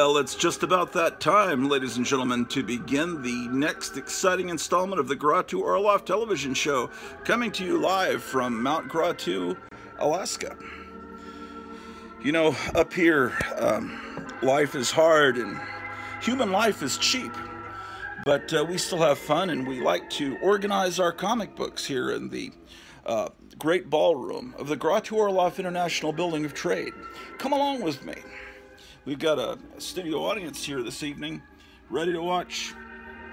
Well, it's just about that time, ladies and gentlemen, to begin the next exciting installment of the Gratu Orlov television show, coming to you live from Mount Gratu, Alaska. You know, up here, life is hard and human life is cheap, but we still have fun, and we like to organize our comic books here in the great ballroom of the Gratu Orlov International Building of Trade. Come along with me. We've got a studio audience here this evening, ready to watch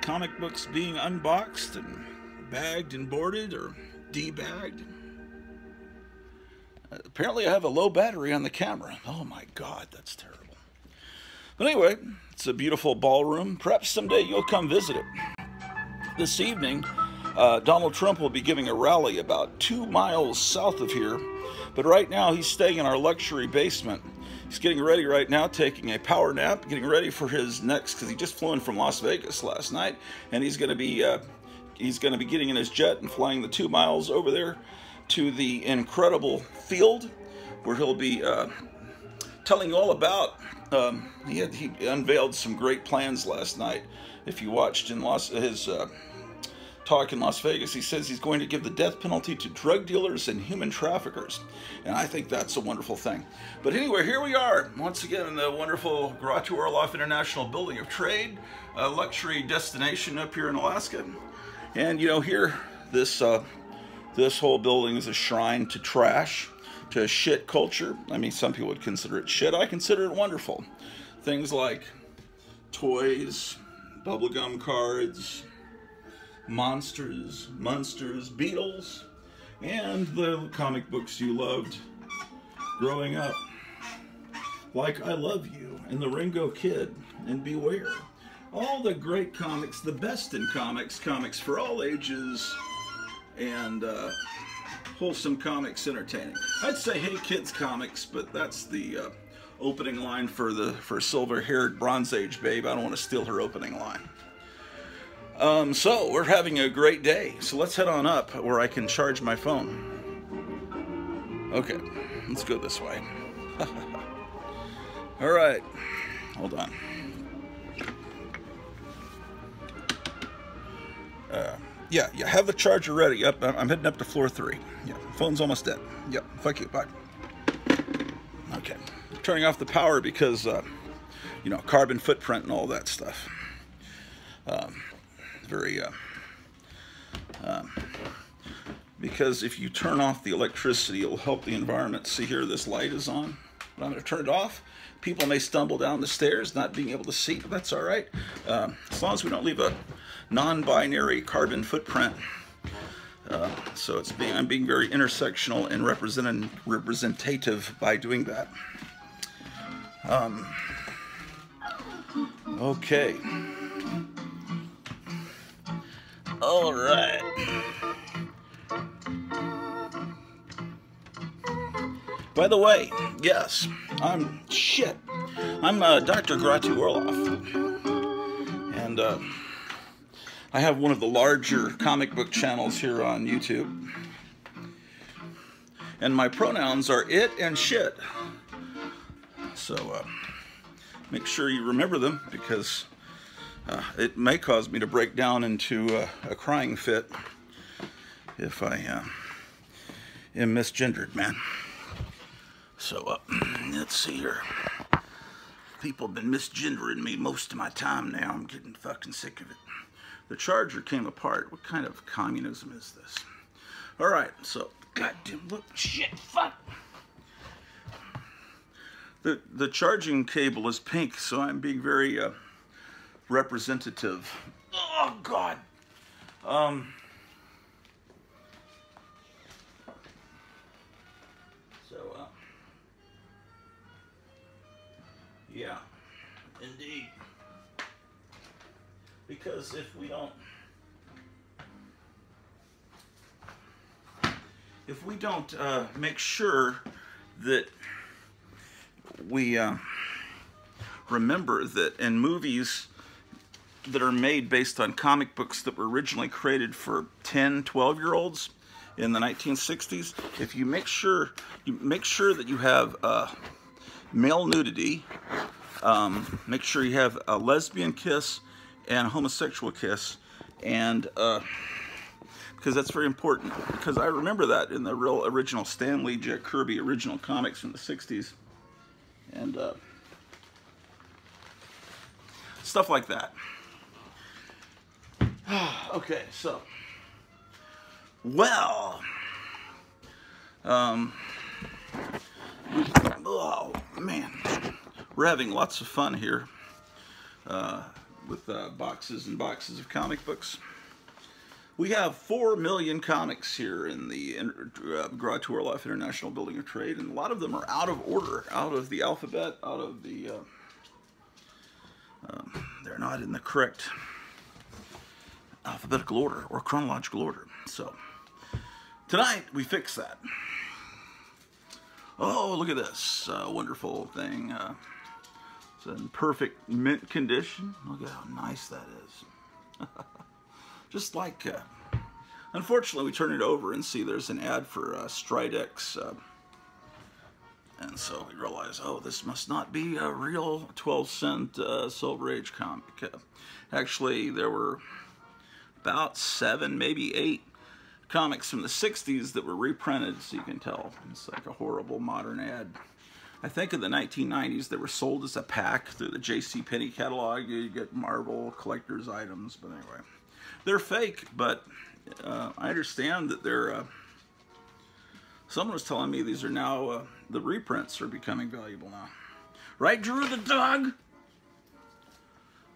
comic books being unboxed and bagged and boarded or debagged. Apparently I have a low battery on the camera. Oh my God, that's terrible. But anyway, it's a beautiful ballroom. Perhaps someday you'll come visit it. This evening, Donald Trump will be giving a rally about 2 miles south of here, but right now he's staying in our luxury basement. He's getting ready right now, taking a power nap, getting ready for his next, because he just flew in from Las Vegas last night, and he's going to be getting in his jet and flying the 2 miles over there to the incredible field, where he'll be telling you all about. He unveiled some great plans last night. If you watched in his talk in Las Vegas, he says he's going to give the death penalty to drug dealers and human traffickers, and I think that's a wonderful thing. But anyway, here we are once again in the wonderful Gratu Orlov International Building of Trade, a luxury destination up here in Alaska. And you know, here this whole building is a shrine to trash, to shit culture. I mean, some people would consider it shit. I consider it wonderful. Things like toys, bubblegum cards, monsters, Munsters, Beatles, and the comic books you loved growing up, like I Love You and The Ringo Kid and Beware. All the great comics, the best in comics, comics for all ages, and wholesome comics, entertaining. I'd say Hey Kids comics, but that's the opening line for silver-haired Bronze Age babe. I don't want to steal her opening line. So we're having a great day. So let's head on up where I can charge my phone. Okay, let's go this way. All right, hold on. Yeah, have the charger ready. Yep, I'm heading up to floor 3. Yeah, phone's almost dead. Yep, fuck you, bye. Okay, turning off the power because, you know, carbon footprint and all that stuff. Because if you turn off the electricity, it'll help the environment. See here, this light is on. But I'm going to turn it off. People may stumble down the stairs, not being able to see, but that's all right. As long as we don't leave a non-binary carbon footprint. So I'm being very intersectional and representative by doing that. Okay. All right. By the way, yes, I'm Dr. Gratu Orlov, and I have one of the larger comic book channels here on YouTube, and my pronouns are it and shit, so make sure you remember them, because it may cause me to break down into a crying fit if I am misgendered, man. So, let's see here. People have been misgendering me most of my time now. I'm getting fucking sick of it. The charger came apart. What kind of communism is this? All right, so, goddamn, look, shit, fuck. The charging cable is pink, so I'm being very representative. Oh, God. Yeah, indeed. Because if we don't make sure that we remember that in movies that are made based on comic books that were originally created for 10, 12-year-olds in the 1960s, if you make sure that you have male nudity, Make sure you have a lesbian kiss and a homosexual kiss, and because that's very important. Because I remember that in the real original Stan Lee, Jack Kirby original comics from the '60s, and stuff like that. Okay, so, well, oh man, we're having lots of fun here with boxes and boxes of comic books. We have 4 million comics here in the Garage to Our Life International Building of Trade, and a lot of them are out of order, out of the alphabet, out of the, they're not in the correct alphabetical order or chronological order. So tonight we fix that. Oh, look at this wonderful thing. It's in perfect mint condition. Look at how nice that is. Just like, unfortunately, we turn it over and see there's an ad for Stridex. And so we realize, oh, this must not be a real 12-cent Silver Age comic. Actually, there were about 7, maybe 8 comics from the '60s that were reprinted, so you can tell it's like a horrible modern ad. I think in the 1990s they were sold as a pack through the JCPenney catalog. You get Marvel collector's items, but anyway, they're fake. But I understand that they're. Someone was telling me these are now the reprints are becoming valuable now. Right, Drew the dog?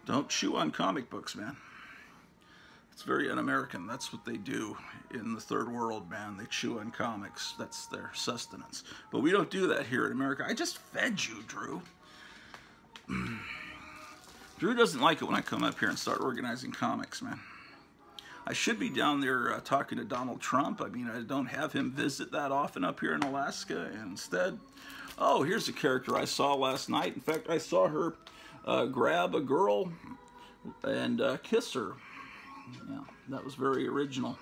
Don't chew on comic books, man. It's very un-American. That's what they do in the third world, man. They chew on comics. That's their sustenance. But we don't do that here in America. I just fed you, Drew. Drew doesn't like it when I come up here and start organizing comics, man. I should be down there talking to Donald Trump. I mean, I don't have him visit that often up here in Alaska. And instead, oh, here's a character I saw last night. In fact, I saw her grab a girl and kiss her. Yeah, that was very original.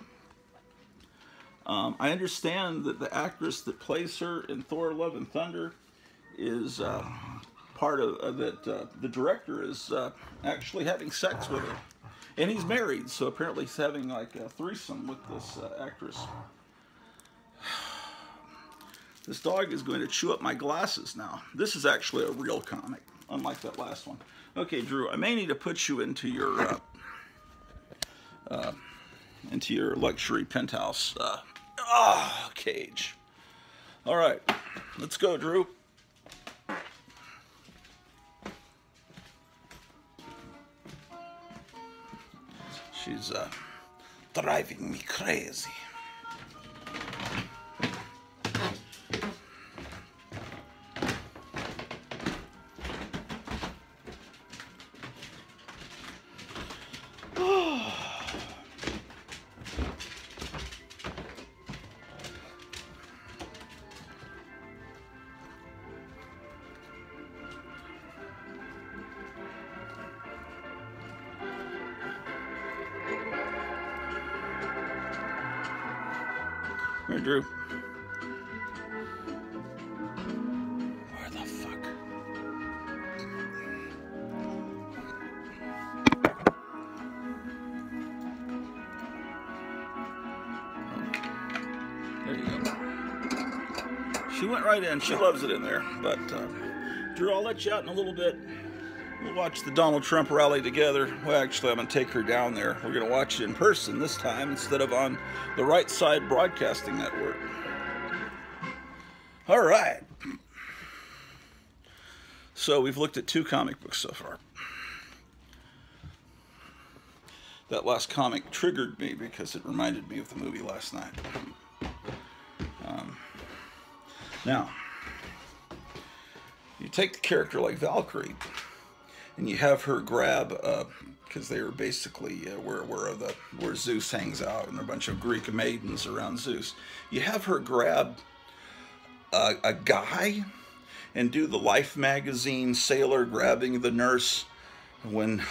I understand that the actress that plays her in Thor: Love and Thunder is part of that. The director is actually having sex with her, and he's married, so apparently he's having like a threesome with this actress. This dog is going to chew up my glasses now. This is actually a real comic, unlike that last one. Okay, Drew, I may need to put you into your luxury penthouse cage. All right, let's go, Drew. She's driving me crazy. Here, Drew. Where the fuck? There you go. She went right in. She loves it in there. But, Drew, I'll let you out in a little bit. We'll watch the Donald Trump rally together. Well, actually, I'm going to take her down there. We're going to watch it in person this time instead of on the Right Side Broadcasting Network. All right. So we've looked at 2 comic books so far. That last comic triggered me because it reminded me of the movie last night. Now, you take the character like Valkyrie, and you have her grab, because they were basically where Zeus hangs out, and there are a bunch of Greek maidens around Zeus. You have her grab a guy and do the Life magazine sailor grabbing the nurse when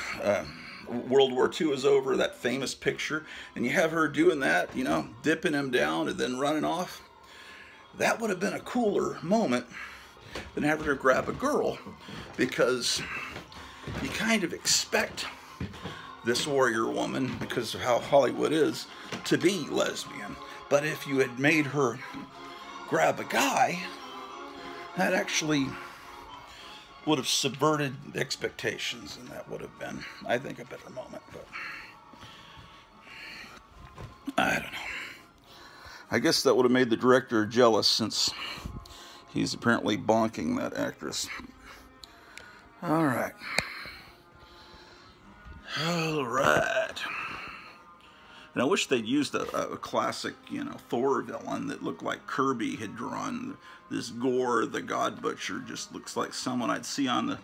World War II is over, that famous picture, and you have her doing that, you know, dipping him down and then running off. That would have been a cooler moment than having her grab a girl, because you kind of expect this warrior woman, because of how Hollywood is, to be lesbian. But if you had made her grab a guy, that actually would have subverted the expectations, and that would have been, I think, a better moment. But I don't know. I guess that would have made the director jealous, since he's apparently bonking that actress. All right. All right. And I wish they'd used a classic, you know, Thor villain that looked like Kirby had drawn. This Gore, the God Butcher, just looks like someone I'd see on the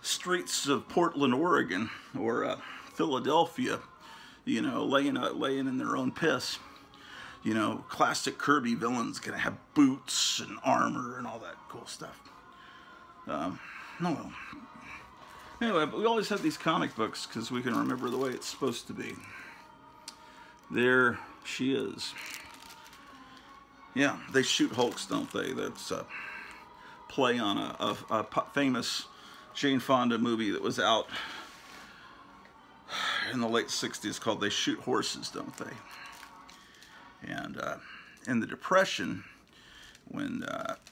streets of Portland, Oregon, or Philadelphia, you know, laying in their own piss. You know, classic Kirby villains gonna have boots and armor and all that cool stuff. No. Anyway, but we always have these comic books because we can remember the way it's supposed to be. There she is. Yeah, they shoot Hulks, don't they? That's a play on a famous Jane Fonda movie that was out in the late 60s called They Shoot Horses, Don't They? And in the Depression, when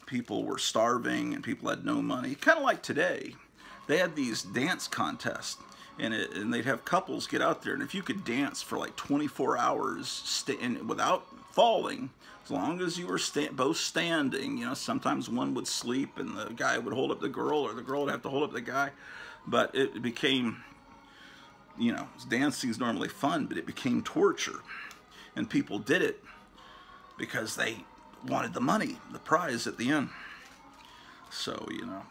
people were starving and people had no money, kind of like today, they had these dance contests. And they'd have couples get out there, and if you could dance for like 24 hours without falling, as long as you were both standing, you know, sometimes one would sleep and the guy would hold up the girl, or the girl would have to hold up the guy. But it became, you know, dancing is normally fun, but it became torture. And people did it because they wanted the money, the prize at the end. So, you know,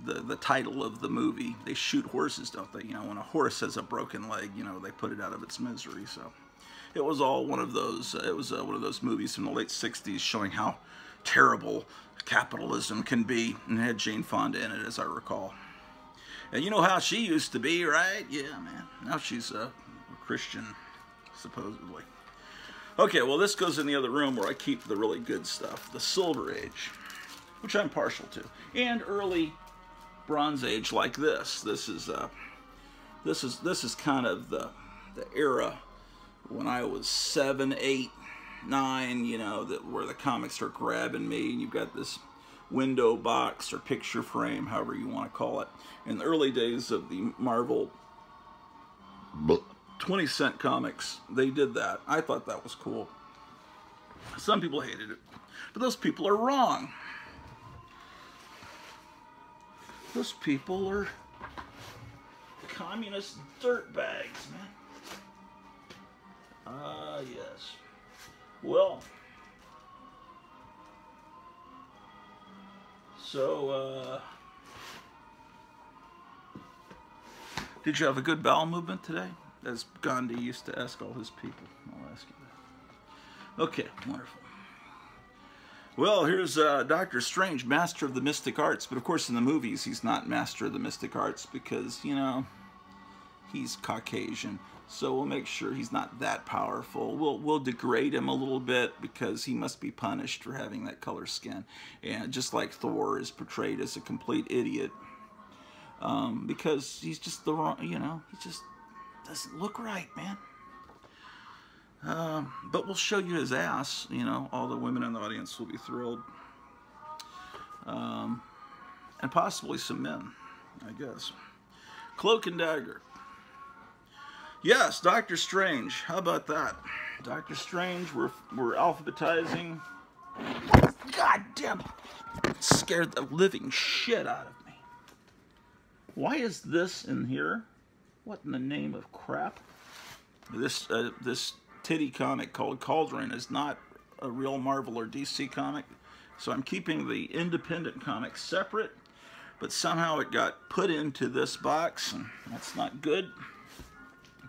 the title of the movie, They Shoot Horses, Don't They? You know, when a horse has a broken leg, you know, they put it out of its misery. So it was all one of those, one of those movies from the late 60s showing how terrible capitalism can be. And it had Jane Fonda in it, as I recall. And you know how she used to be, right? Yeah, man. Now she's a Christian, supposedly. Okay, well, this goes in the other room where I keep the really good stuff. The Silver Age, which I'm partial to. And early Bronze Age like this. This is kind of the era when I was 7, 8, 9, you know, where the comics are grabbing me, and you've got this window box or picture frame, however you want to call it. In the early days of the Marvel 20-cent comics, they did that. I thought that was cool. Some people hated it, but those people are wrong. Those people are communist dirtbags, man. Yes. Well, so, did you have a good bowel movement today? As Gandhi used to ask all his people. I'll ask you that. Okay, wonderful. Well, here's Doctor Strange, master of the mystic arts. But of course, in the movies, he's not master of the mystic arts because, you know, he's Caucasian. So we'll make sure he's not that powerful. We'll degrade him a little bit because he must be punished for having that color skin. And just like Thor is portrayed as a complete idiot. Because he's just the wrong, you know, he just doesn't look right, man. But we'll show you his ass, you know, all the women in the audience will be thrilled. And possibly some men, I guess. Cloak and Dagger. Yes, Doctor Strange. How about that? Doctor Strange, we're alphabetizing. God damn it. It scared the living shit out of me. Why is this in here? What in the name of crap? This titty comic called Cauldron is not a real Marvel or DC comic, so I'm keeping the independent comics separate, but somehow it got put into this box, and that's not good.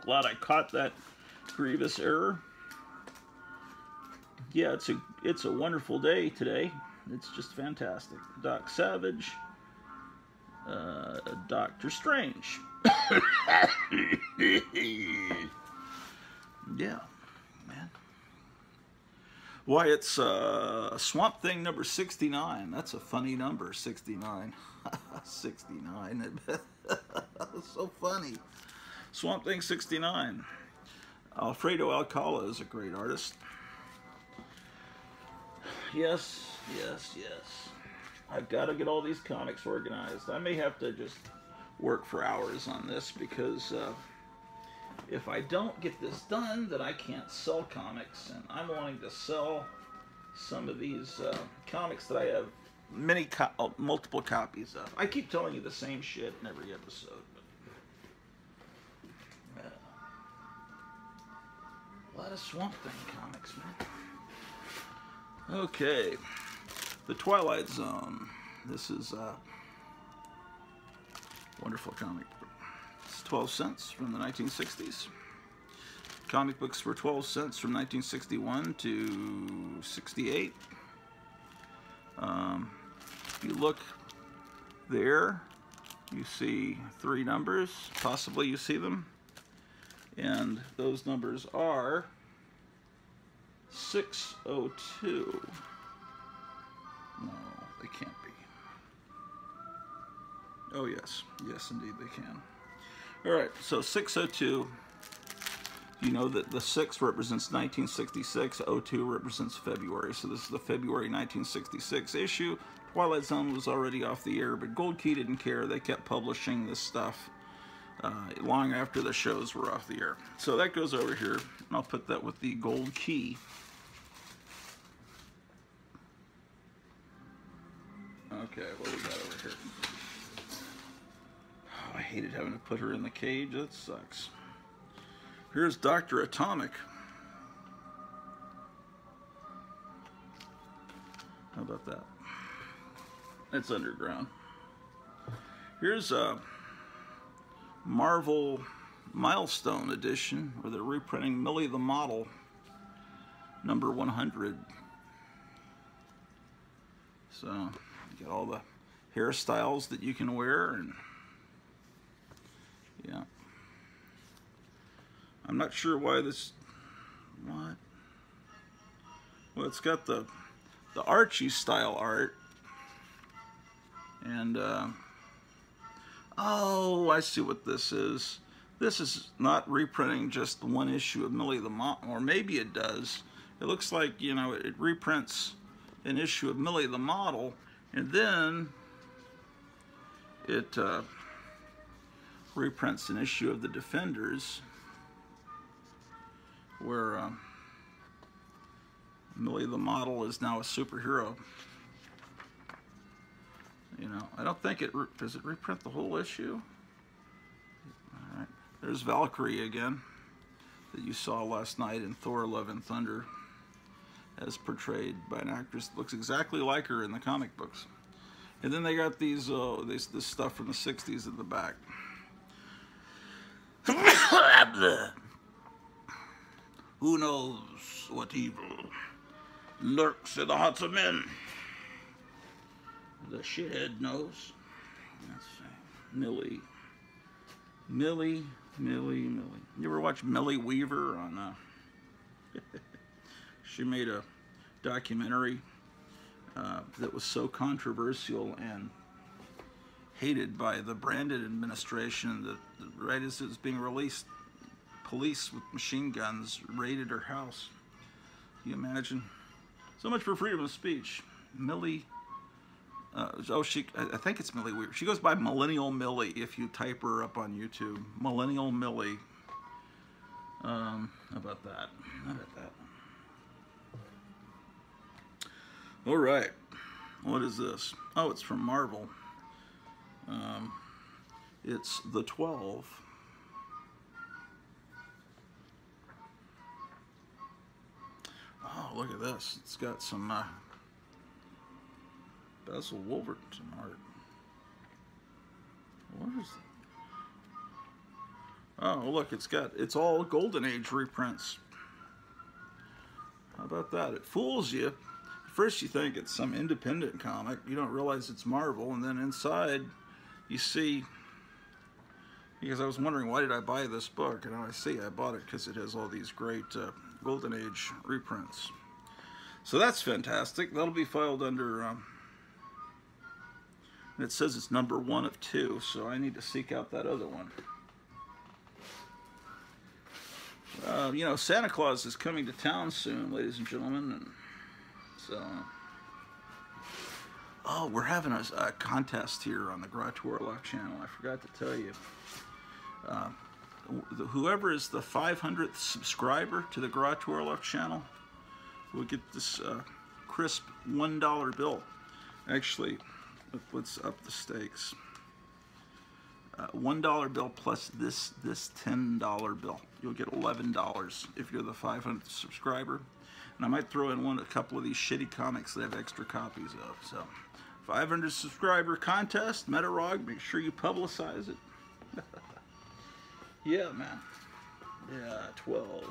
Glad I caught that grievous error. Yeah, it's a wonderful day today. It's just fantastic. Doc Savage, Doctor Strange. Yeah, man. Why, it's Swamp Thing number 69. That's a funny number, 69. 69. That's so funny. Swamp Thing 69. Alfredo Alcala is a great artist. Yes, yes, yes. I've got to get all these comics organized. I may have to just work for hours on this because if I don't get this done, then I can't sell comics. And I'm wanting to sell some of these comics that I have multiple copies of. I keep telling you the same shit in every episode. But, a lot of Swamp Thing comics, man. Okay, The Twilight Zone. This is a wonderful comic book. It's 12 cents from the 1960s. Comic books were 12 cents from 1961 to 68. You look there, you see 3 numbers, possibly you see them, and those numbers are 602. No, they can't be. Oh yes, yes indeed they can. Alright, so 602, you know that the 6 represents 1966, 02 represents February, so this is the February 1966 issue. Twilight Zone was already off the air, but Gold Key didn't care. They kept publishing this stuff long after the shows were off the air. So that goes over here, and I'll put that with the Gold Key. Okay, what do we got over here? Oh, I hated having to put her in the cage. That sucks. Here's Dr. Atomic. How about that? It's underground. Here's a Marvel Milestone edition, where they're reprinting Millie the Model, number 100. So, you got all the hairstyles that you can wear, and yeah. I'm not sure why this, what? Well, it's got the Archie style art, and oh, I see what this is. This is not reprinting just one issue of Millie the Model, or maybe it does. It looks like, you know, it reprints an issue of Millie the Model, and then it reprints an issue of the Defenders, where Millie the Model is now a superhero. You know, I don't think does it reprint the whole issue? All right, there's Valkyrie again, that you saw last night in Thor: Love and Thunder, as portrayed by an actress that looks exactly like her in the comic books. And then they got these this stuff from the 60s at the back. Who knows what evil lurks in the hearts of men? The shithead knows. Let's see. Millie. You ever watch Millie Weaver on she made a documentary that was so controversial and hated by the Brandon administration that right as it was being released, police with machine guns raided her house. Can you imagine? So much for freedom of speech. Millie, I think it's Millie Weaver. She goes by Millennial Millie if you type her up on YouTube. Millennial Millie. How about that? How about that? All right. What is this? Oh, it's from Marvel. It's The 12. Oh, look at this. It's got some Basil Wolverton art. What is it? Oh, look, it's all Golden Age reprints. How about that? It fools you. First you think it's some independent comic. You don't realize it's Marvel, and then inside you see, because I was wondering why did I buy this book, and now I see I bought it because it has all these great Golden Age reprints. So that's fantastic. That'll be filed under, and it says it's number 1 of 2, so I need to seek out that other one. You know, Santa Claus is coming to town soon, ladies and gentlemen, and so... Oh, we're having a contest here on the Garage Warlock channel. I forgot to tell you. Whoever is the 500th subscriber to the Garage Warlock channel will get this crisp $1 bill. Actually, let's up the stakes. $1 bill plus this $10 bill. You'll get $11 if you're the 500th subscriber. And I might throw in a couple of these shitty comics that I have extra copies of. So, 500 subscriber contest, Metarog, make sure you publicize it. Yeah, man. Yeah, 12.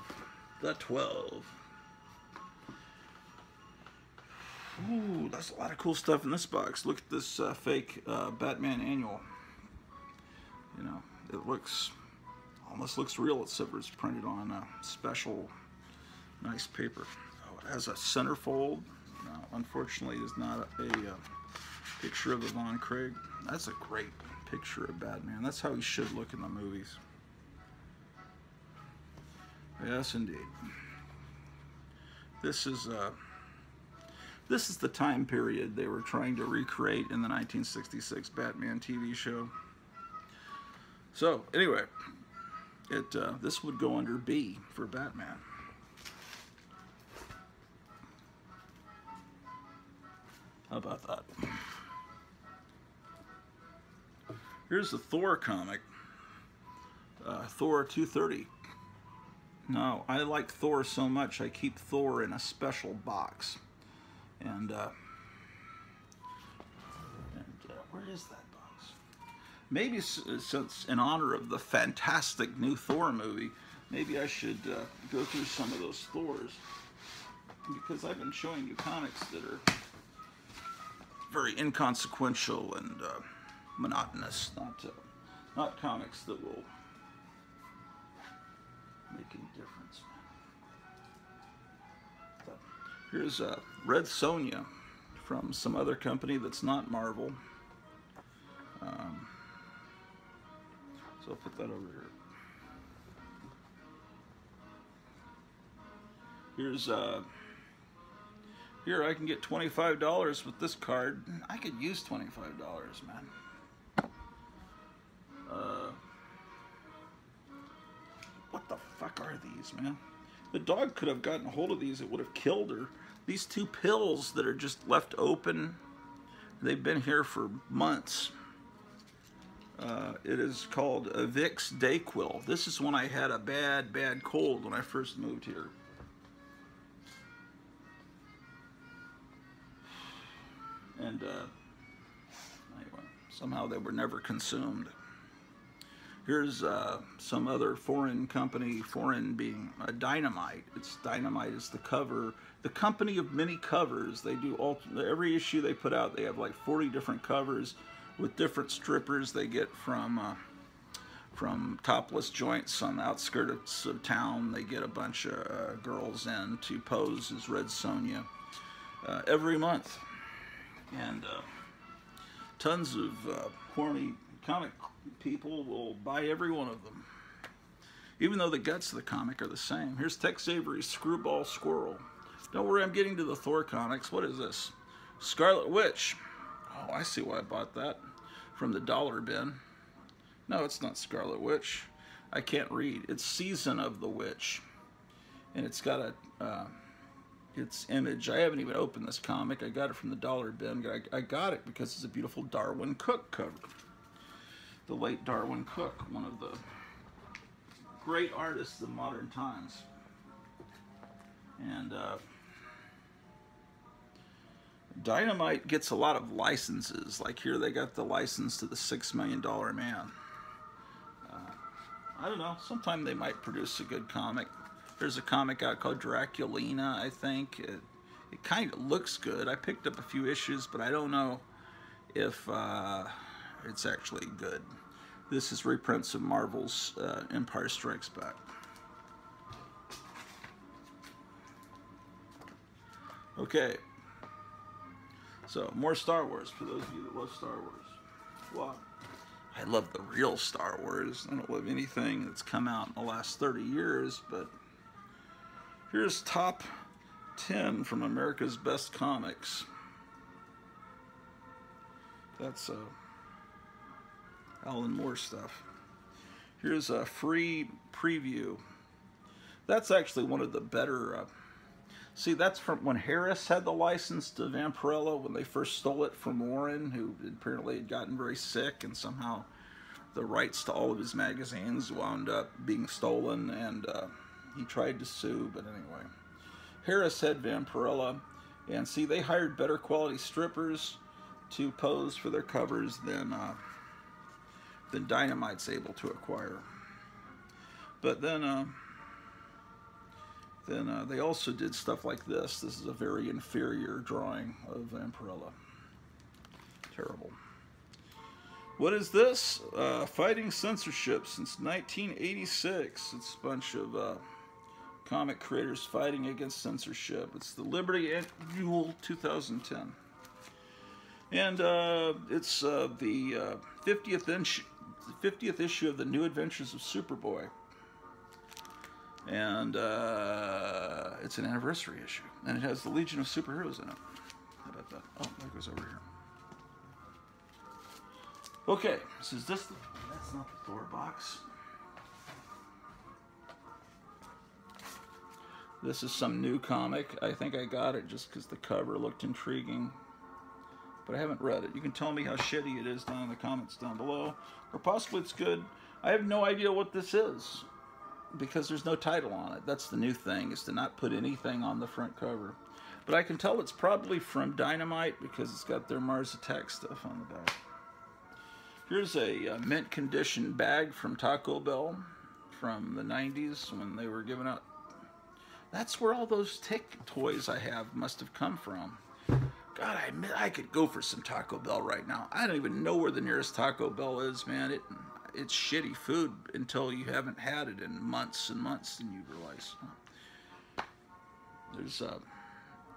The 12. Ooh, that's a lot of cool stuff in this box. Look at this fake Batman annual. You know, it almost looks real, except for it's printed on special, nice paper. Oh, it has a centerfold. No, unfortunately, it's not a picture of Yvonne Craig. That's a great picture of Batman. That's how he should look in the movies. Yes, indeed. This is the time period they were trying to recreate in the 1966 Batman TV show. So, anyway, this would go under B for Batman. How about that? Here's the Thor comic, Thor 230. No, I like Thor so much I keep Thor in a special box. And where is that box? Maybe since in honor of the fantastic new Thor movie, maybe I should go through some of those Thors, because I've been showing you comics that are very inconsequential and monotonous, not comics that will make any difference. So, here's Red Sonja from some other company that's not Marvel. So I'll put that over here. Here's here I can get $25 with this card. I could use $25, man. What the fuck are these, man? The dog could have gotten a hold of these. It would have killed her. These 2 pills that are just left open, they've been here for months. It is called a Vicks Dayquil. This is when I had a bad cold when I first moved here. And anyway, somehow they were never consumed. Here's some other foreign company, foreign being Dynamite. Dynamite is the cover, the company of many covers. They do every issue they put out. They have like 40 different covers with different strippers they get from topless joints on the outskirts of town. They get a bunch of girls in to pose as Red Sonja every month. And tons of horny comic people will buy every one of them, even though the guts of the comic are the same. Here's Tex Avery's Screwball Squirrel. Don't worry, I'm getting to the Thor comics. What is this? Scarlet Witch. Oh, I see why I bought that from the dollar bin. No, it's not Scarlet Witch. I can't read. It's Season of the Witch, and it's got a its image. I haven't even opened this comic. I got it from the dollar bin. I got it because it's a beautiful Darwin Cook cover. The late Darwin Cook, one of the great artists of modern times. And Dynamite gets a lot of licenses. Like here they got the license to the $6 Million Man. I don't know, sometime they might produce a good comic. There's a comic out called Draculina, I think. It kind of looks good. I picked up a few issues, but I don't know if it's actually good. This is reprints of Marvel's Empire Strikes Back. Okay, so more Star Wars for those of you that love Star Wars. Well, I love the real Star Wars. I don't love anything that's come out in the last 30 years, but here's top 10 from America's Best Comics. That's Alan Moore stuff. Here's a free preview. That's actually one of the better... see, that's from when Harris had the license to Vampirella, when they first stole it from Warren, who apparently had gotten very sick, and somehow the rights to all of his magazines wound up being stolen, and he tried to sue, but anyway. Harris had Vampirella, and see, they hired better quality strippers to pose for their covers than Dynamite's able to acquire. But then they also did stuff like this. This is a very inferior drawing of Vampirella. Terrible. What is this? Fighting censorship since 1986. It's a bunch of comic creators fighting against censorship. It's the Liberty Annual 2010. And it's the 50th issue of the New Adventures of Superboy. And it's an anniversary issue. And it has the Legion of Superheroes in it. How about that? Oh, that goes over here. Okay, so is this the... That's not the Thor box. This is some new comic. I think I got it just because the cover looked intriguing. But I haven't read it. You can tell me how shitty it is down in the comments down below. Or possibly it's good. I have no idea what this is, because there's no title on it. That's the new thing, is to not put anything on the front cover. But I can tell it's probably from Dynamite, because it's got their Mars Attack stuff on the back. Here's a mint condition bag from Taco Bell from the 90s when they were giving out. That's where all those Tick toys I have must have come from. God, I could go for some Taco Bell right now. I don't even know where the nearest Taco Bell is, man. It's shitty food until you haven't had it in months and months, and you realize there's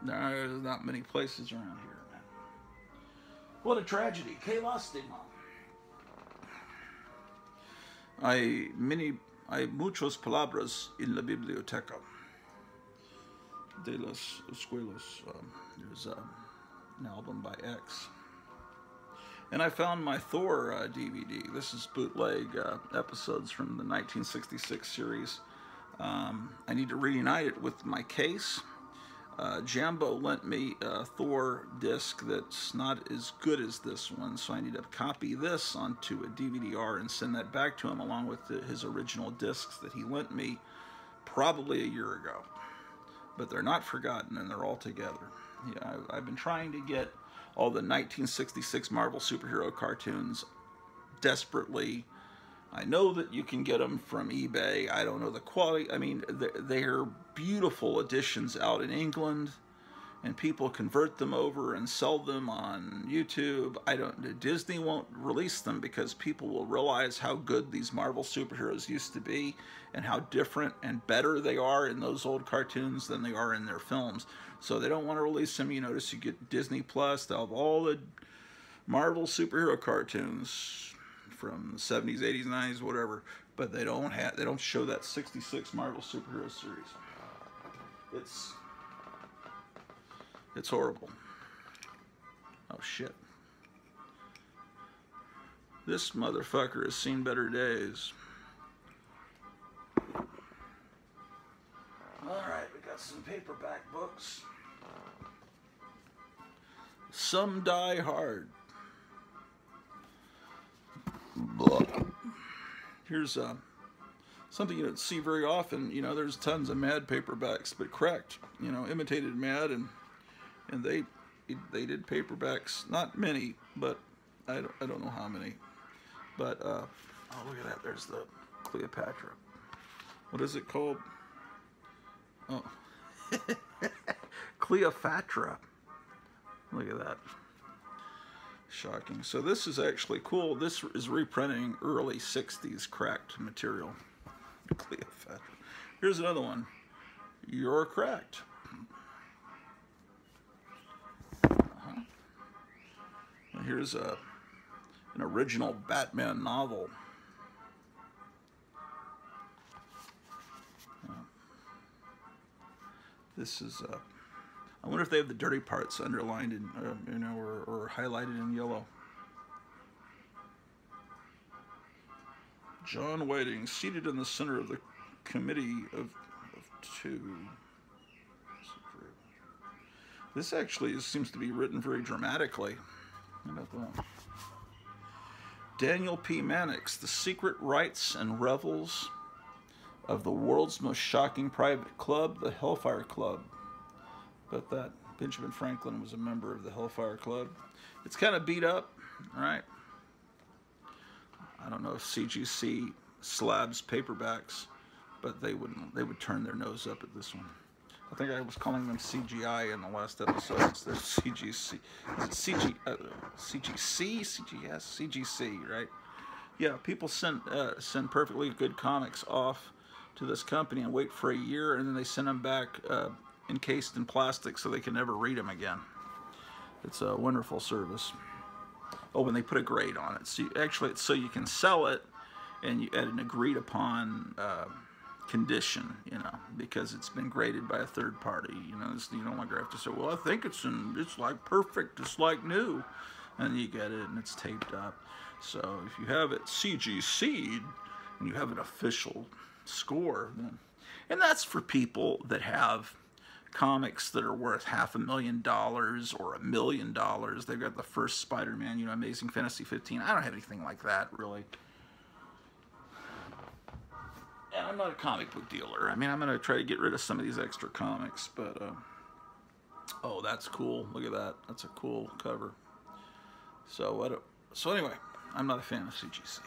not many places around here, man. What a tragedy. Que lástima. Hay muchas palabras en la biblioteca de las escuelas. There's an album by X. And I found my Thor DVD. This is bootleg episodes from the 1966 series. I need to reunite it with my case. Jambo lent me a Thor disc that's not as good as this one, so I need to copy this onto a DVD-R and send that back to him along with his original discs that he lent me probably a year ago. But they're not forgotten, and they're all together. Yeah, I've been trying to get all the 1966 Marvel superhero cartoons desperately. I know that you can get them from eBay. I don't know the quality. I mean, they're beautiful editions out in England, and people convert them over and sell them on YouTube. Disney won't release them because people will realize how good these Marvel superheroes used to be and how different and better they are in those old cartoons than they are in their films. So they don't want to release them. You notice you get Disney Plus. They'll have all the Marvel superhero cartoons from the 70s, 80s, 90s, whatever, but they don't show that 66 Marvel superhero series. It's horrible. Oh shit. This motherfucker has seen better days. Alright, we got some paperback books. Some Die Hard. Here's something you don't see very often. You know, there's tons of Mad paperbacks, but correct. You know, imitated Mad, and they did paperbacks. Not many, but I don't know how many. But oh, look at that. There's the Cleopatra. What is it called? Oh, Cleopatra. Look at that. Shocking. So this is actually cool. This is reprinting early 60s cracked material. Cleopatra. Here's another one. You're cracked. Here's an original Batman novel. This is, I wonder if they have the dirty parts underlined in, you know, or highlighted in yellow. John Whiting, seated in the center of the committee of two. This actually seems to be written very dramatically. How about that? Daniel P. Mannix, The Secret Rites and Revels of the World's Most Shocking Private Club, the Hellfire Club. But that Benjamin Franklin was a member of the Hellfire Club. It's kind of beat up, right? I don't know if CGC slabs paperbacks, but they would turn their nose up at this one. I think I was calling them CGI in the last episode instead of CGC. Is it CGC? CGS? CGC, right? Yeah, people send perfectly good comics off to this company and wait for a year, and then they send them back encased in plastic so they can never read them again. It's a wonderful service. Oh, when they put a grade on it. So actually, it's so you can sell it and you at an agreed upon condition, you know, because it's been graded by a third party. You know, you no longer have to say, well, I think it's like perfect, it's like new, and you get it and it's taped up. So if you have it CGC'd and you have an official score, then, and that's for people that have comics that are worth $500,000 or $1 million. They've got the first Spider-Man, you know, Amazing Fantasy 15. I don't have anything like that, really. And I'm not a comic book dealer. I mean, I'm going to try to get rid of some of these extra comics, but, oh, that's cool. Look at that. That's a cool cover. So anyway, I'm not a fan of CGC.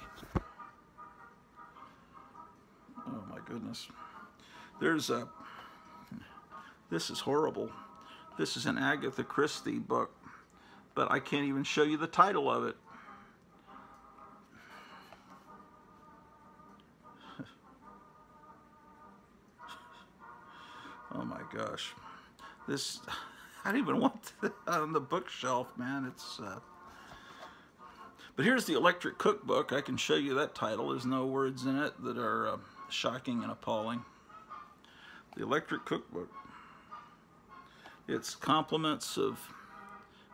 Oh, my goodness. This is horrible. This is an Agatha Christie book, but I can't even show you the title of it. Oh my gosh. This, I don't even want that on the bookshelf, man. It's, but here's the Electric Cookbook. I can show you that title. There's no words in it that are shocking and appalling. The Electric Cookbook. It's compliments of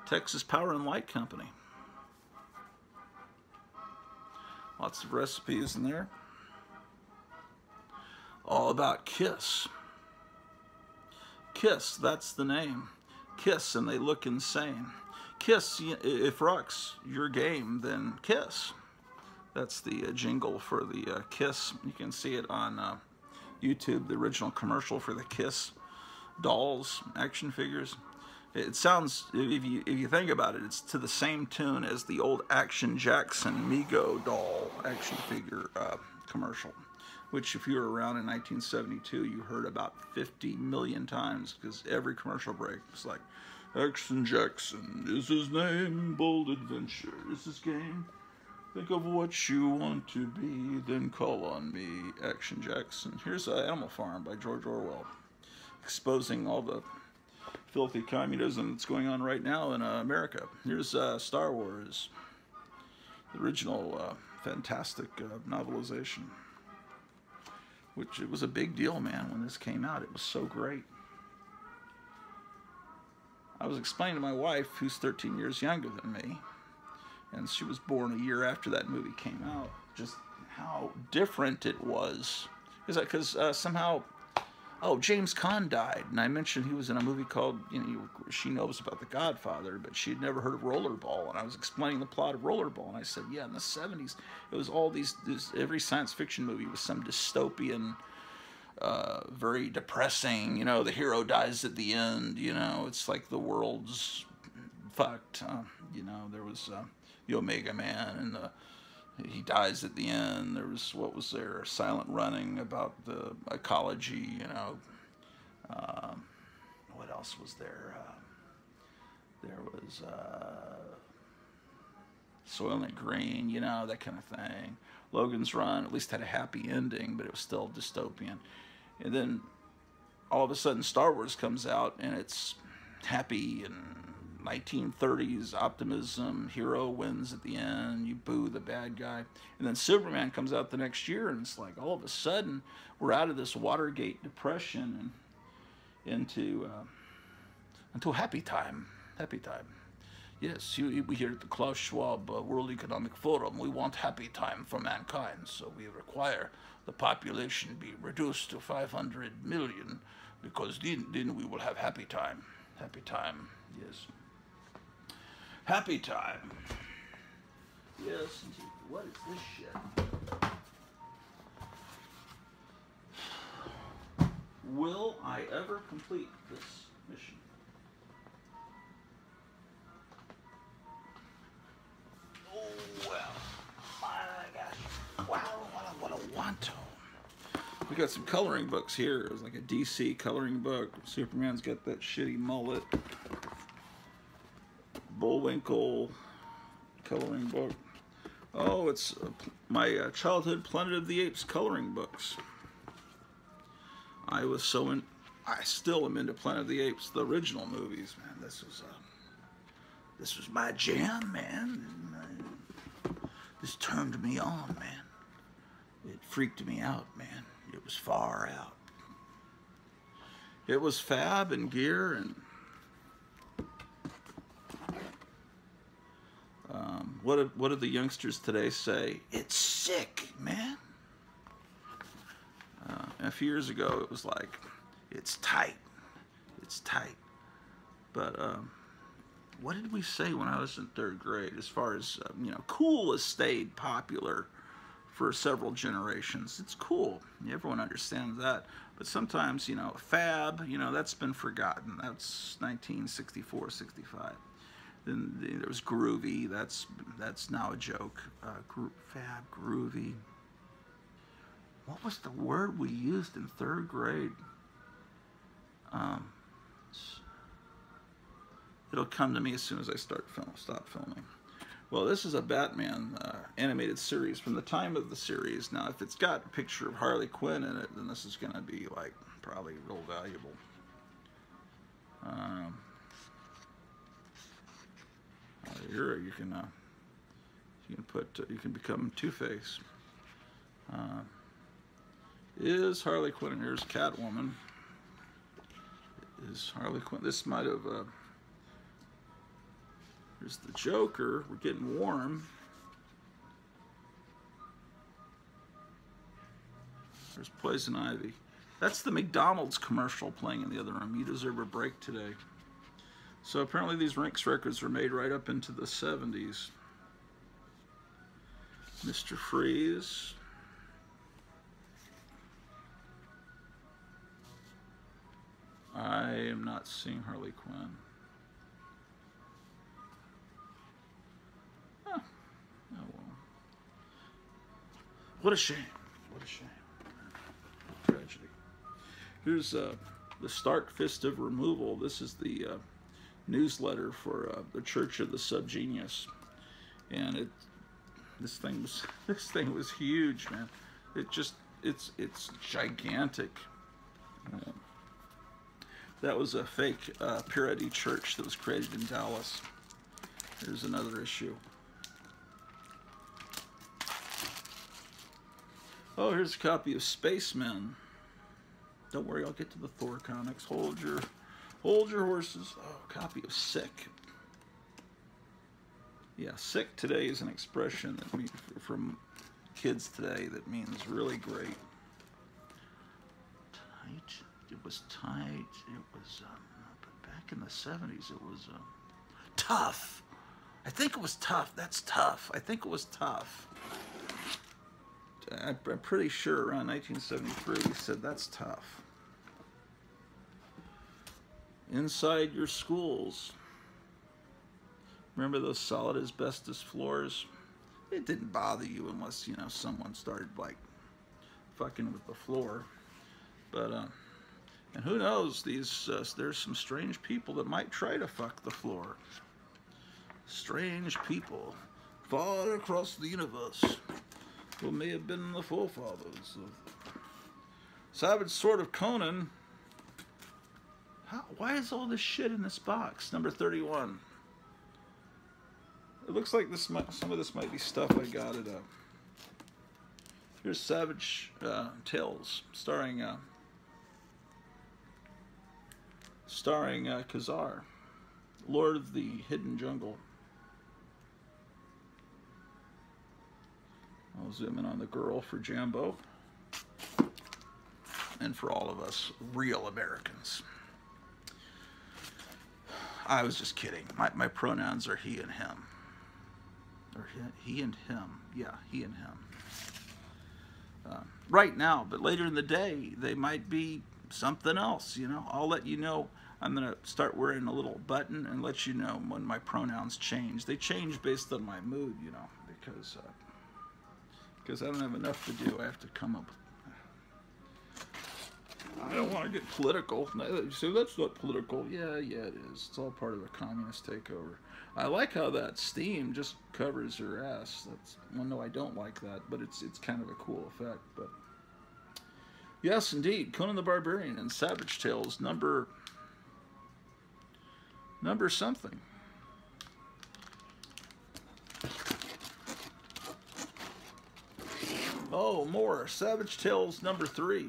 Texas Power and Light Company. Lots of recipes in there. All about Kiss. Kiss, that's the name. Kiss, and they look insane. Kiss, if rock's your game, then Kiss. That's the jingle for the Kiss. You can see it on YouTube, the original commercial for the Kiss dolls, action figures. It sounds, if you think about it, it's to the same tune as the old Action Jackson Mego doll action figure commercial, which if you were around in 1972, you heard about 50 million times, because every commercial break was like, Action Jackson is his name, bold adventure is his game. Think of what you want to be, then call on me, Action Jackson. Here's Animal Farm by George Orwell, exposing all the filthy communism that's going on right now in America. Here's Star Wars, the original fantastic novelization, which it was a big deal, man, when this came out. It was so great. I was explaining to my wife, who's 13 years younger than me, and she was born a year after that movie came out, just how different it was. Because somehow, oh, James Caan died, and I mentioned he was in a movie called, you know, she knows about The Godfather, but she had never heard of Rollerball, and I was explaining the plot of Rollerball, and I said, yeah, in the 70s, it was all these every science fiction movie was some dystopian, very depressing, you know, the hero dies at the end, you know, it's like the world's fucked, you know, there was the Omega Man, and he dies at the end. There was, what was there, Silent Running, about the ecology, you know. What else was there? There was Soylent Green, you know, that kind of thing. Logan's Run at least had a happy ending, but it was still dystopian. And then all of a sudden Star Wars comes out, and it's happy and 1930s optimism, hero wins at the end, you boo the bad guy. And then Superman comes out the next year, and it's like all of a sudden we're out of this Watergate depression and into happy time. Happy time. Yes, we here at the Klaus Schwab World Economic Forum, we want happy time for mankind, so we require the population be reduced to 500 million, because then we will have happy time. Happy time, yes. Happy time. Yes, what is this shit? Will I ever complete this mission? Oh, well, my gosh. Wow, what a wanto. We got some coloring books here. It was like a DC coloring book. Superman's got that shitty mullet. Bullwinkle coloring book. Oh, it's my childhood Planet of the Apes coloring books. I still am into Planet of the Apes, the original movies, man. This was my jam, man. This turned me on, man. It freaked me out, man. It was far out. It was fab and gear and what did the youngsters today say? It's sick, man. A few years ago, it was like, it's tight. It's tight. But what did we say when I was in 3rd grade? As far as cool has stayed popular for several generations. It's cool. Everyone understands that. But sometimes, fab, that's been forgotten. That's 1964, 65. Then there was groovy. That's now a joke. Fab, groovy. What was the word we used in 3rd grade? It'll come to me as soon as I stop filming. Well, this is a Batman animated series from the time of the series. Now, if it's got a picture of Harley Quinn in it, then this is going to be like probably real valuable. Here you can become Two-Face. Is Harley Quinn, and here's Catwoman. Is Harley Quinn, this might have, here's the Joker, we're getting warm. There's Poison Ivy. That's the McDonald's commercial playing in the other room. You deserve a break today. So apparently these Rinks records were made right up into the 70s. Mr. Freeze. I am not seeing Harley Quinn. Oh well. What a shame. What a shame. Tragedy. Here's the Stark Fist of Removal. This is the newsletter for the Church of the Subgenius, and this thing was huge, man. It's gigantic. That was a fake Purity church that was created in Dallas. Here's another issue. Oh, here's a copy of Spacemen. Don't worry, I'll get to the Thor comics. Hold your horses. Oh, copy of Sick. Yeah, sick today is an expression that means, from kids today, that means really great. Tight. It was tight. It was, but back in the 70s, it was tough. I think it was tough. That's tough. I think it was tough. I'm pretty sure around 1973 we said that's tough. Inside your schools. Remember those solid asbestos floors? It didn't bother you unless, someone started, like, fucking with the floor. But, and who knows, there's some strange people that might try to fuck the floor. Strange people far across the universe who may have been the forefathers of Savage Sword of Conan. Why is all this shit in this box? Number 31. It looks like some of this might be stuff I got at here's Savage Tales, starring Khazar, Lord of the Hidden Jungle. I'll zoom in on the girl for Jambo, and for all of us real Americans. I was just kidding. My pronouns are he and him. Or he and him. Yeah, he and him. Right now, but later in the day, they might be something else, you know. I'll let you know. I'm going to start wearing a little button and let you know when my pronouns change. They change based on my mood, you know, because I don't have enough to do. I have to come up with... I don't want to get political. So that's not political. Yeah, it is. It's all part of a communist takeover. I like how that steam just covers her ass. That's, well, no, I don't like that, but it's kind of a cool effect. But yes, indeed, Conan the Barbarian and Savage Tales number something. Oh, more Savage Tales number 3.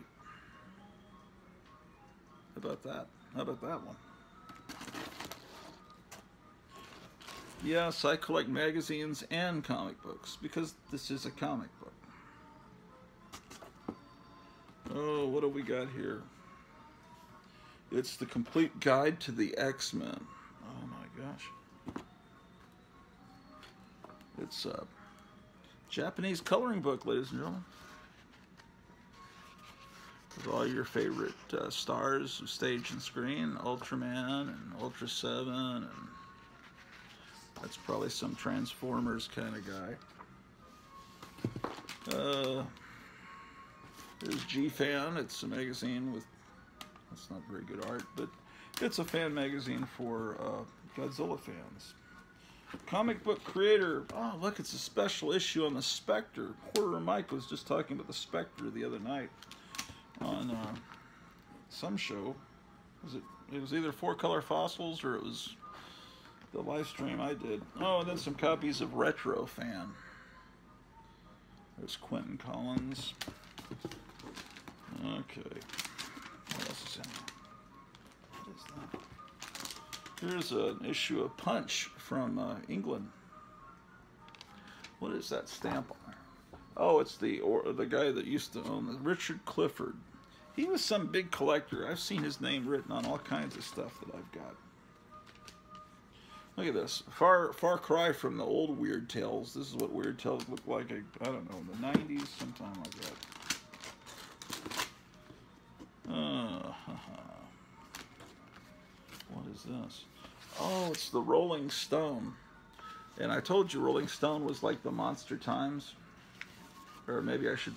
How about that? How about that one? Yes, I collect magazines and comic books because this is a comic book. Oh, what do we got here? It's the complete guide to the X-Men. Oh my gosh. It's a Japanese coloring book, ladies and gentlemen. With all your favorite stars of stage and screen, Ultraman and Ultra 7, and that's probably some Transformers kind of guy. There's G-Fan. It's a magazine with, that's not very good art, but it's a fan magazine for Godzilla fans. Comic book creator. Oh, look, it's a special issue on the Spectre. Horror Mike was just talking about the Spectre the other night on some show. It was either 4-Color Fossils or it was the live stream I did. Oh, and then some copies of Retro Fan. There's Quentin Collins. Okay. What else is in there? What is that? Here's an issue of Punch from England. What is that stamp on there? Oh, it's the guy that used to own it, Richard Clifford. He was some big collector. I've seen his name written on all kinds of stuff that I've got. Look at this. Far cry from the old Weird Tales. This is what Weird Tales looked like, I don't know, in the 90s, sometime like that. What is this? Oh, it's the Rolling Stone. And I told you Rolling Stone was like the Monster Times. Or maybe I should...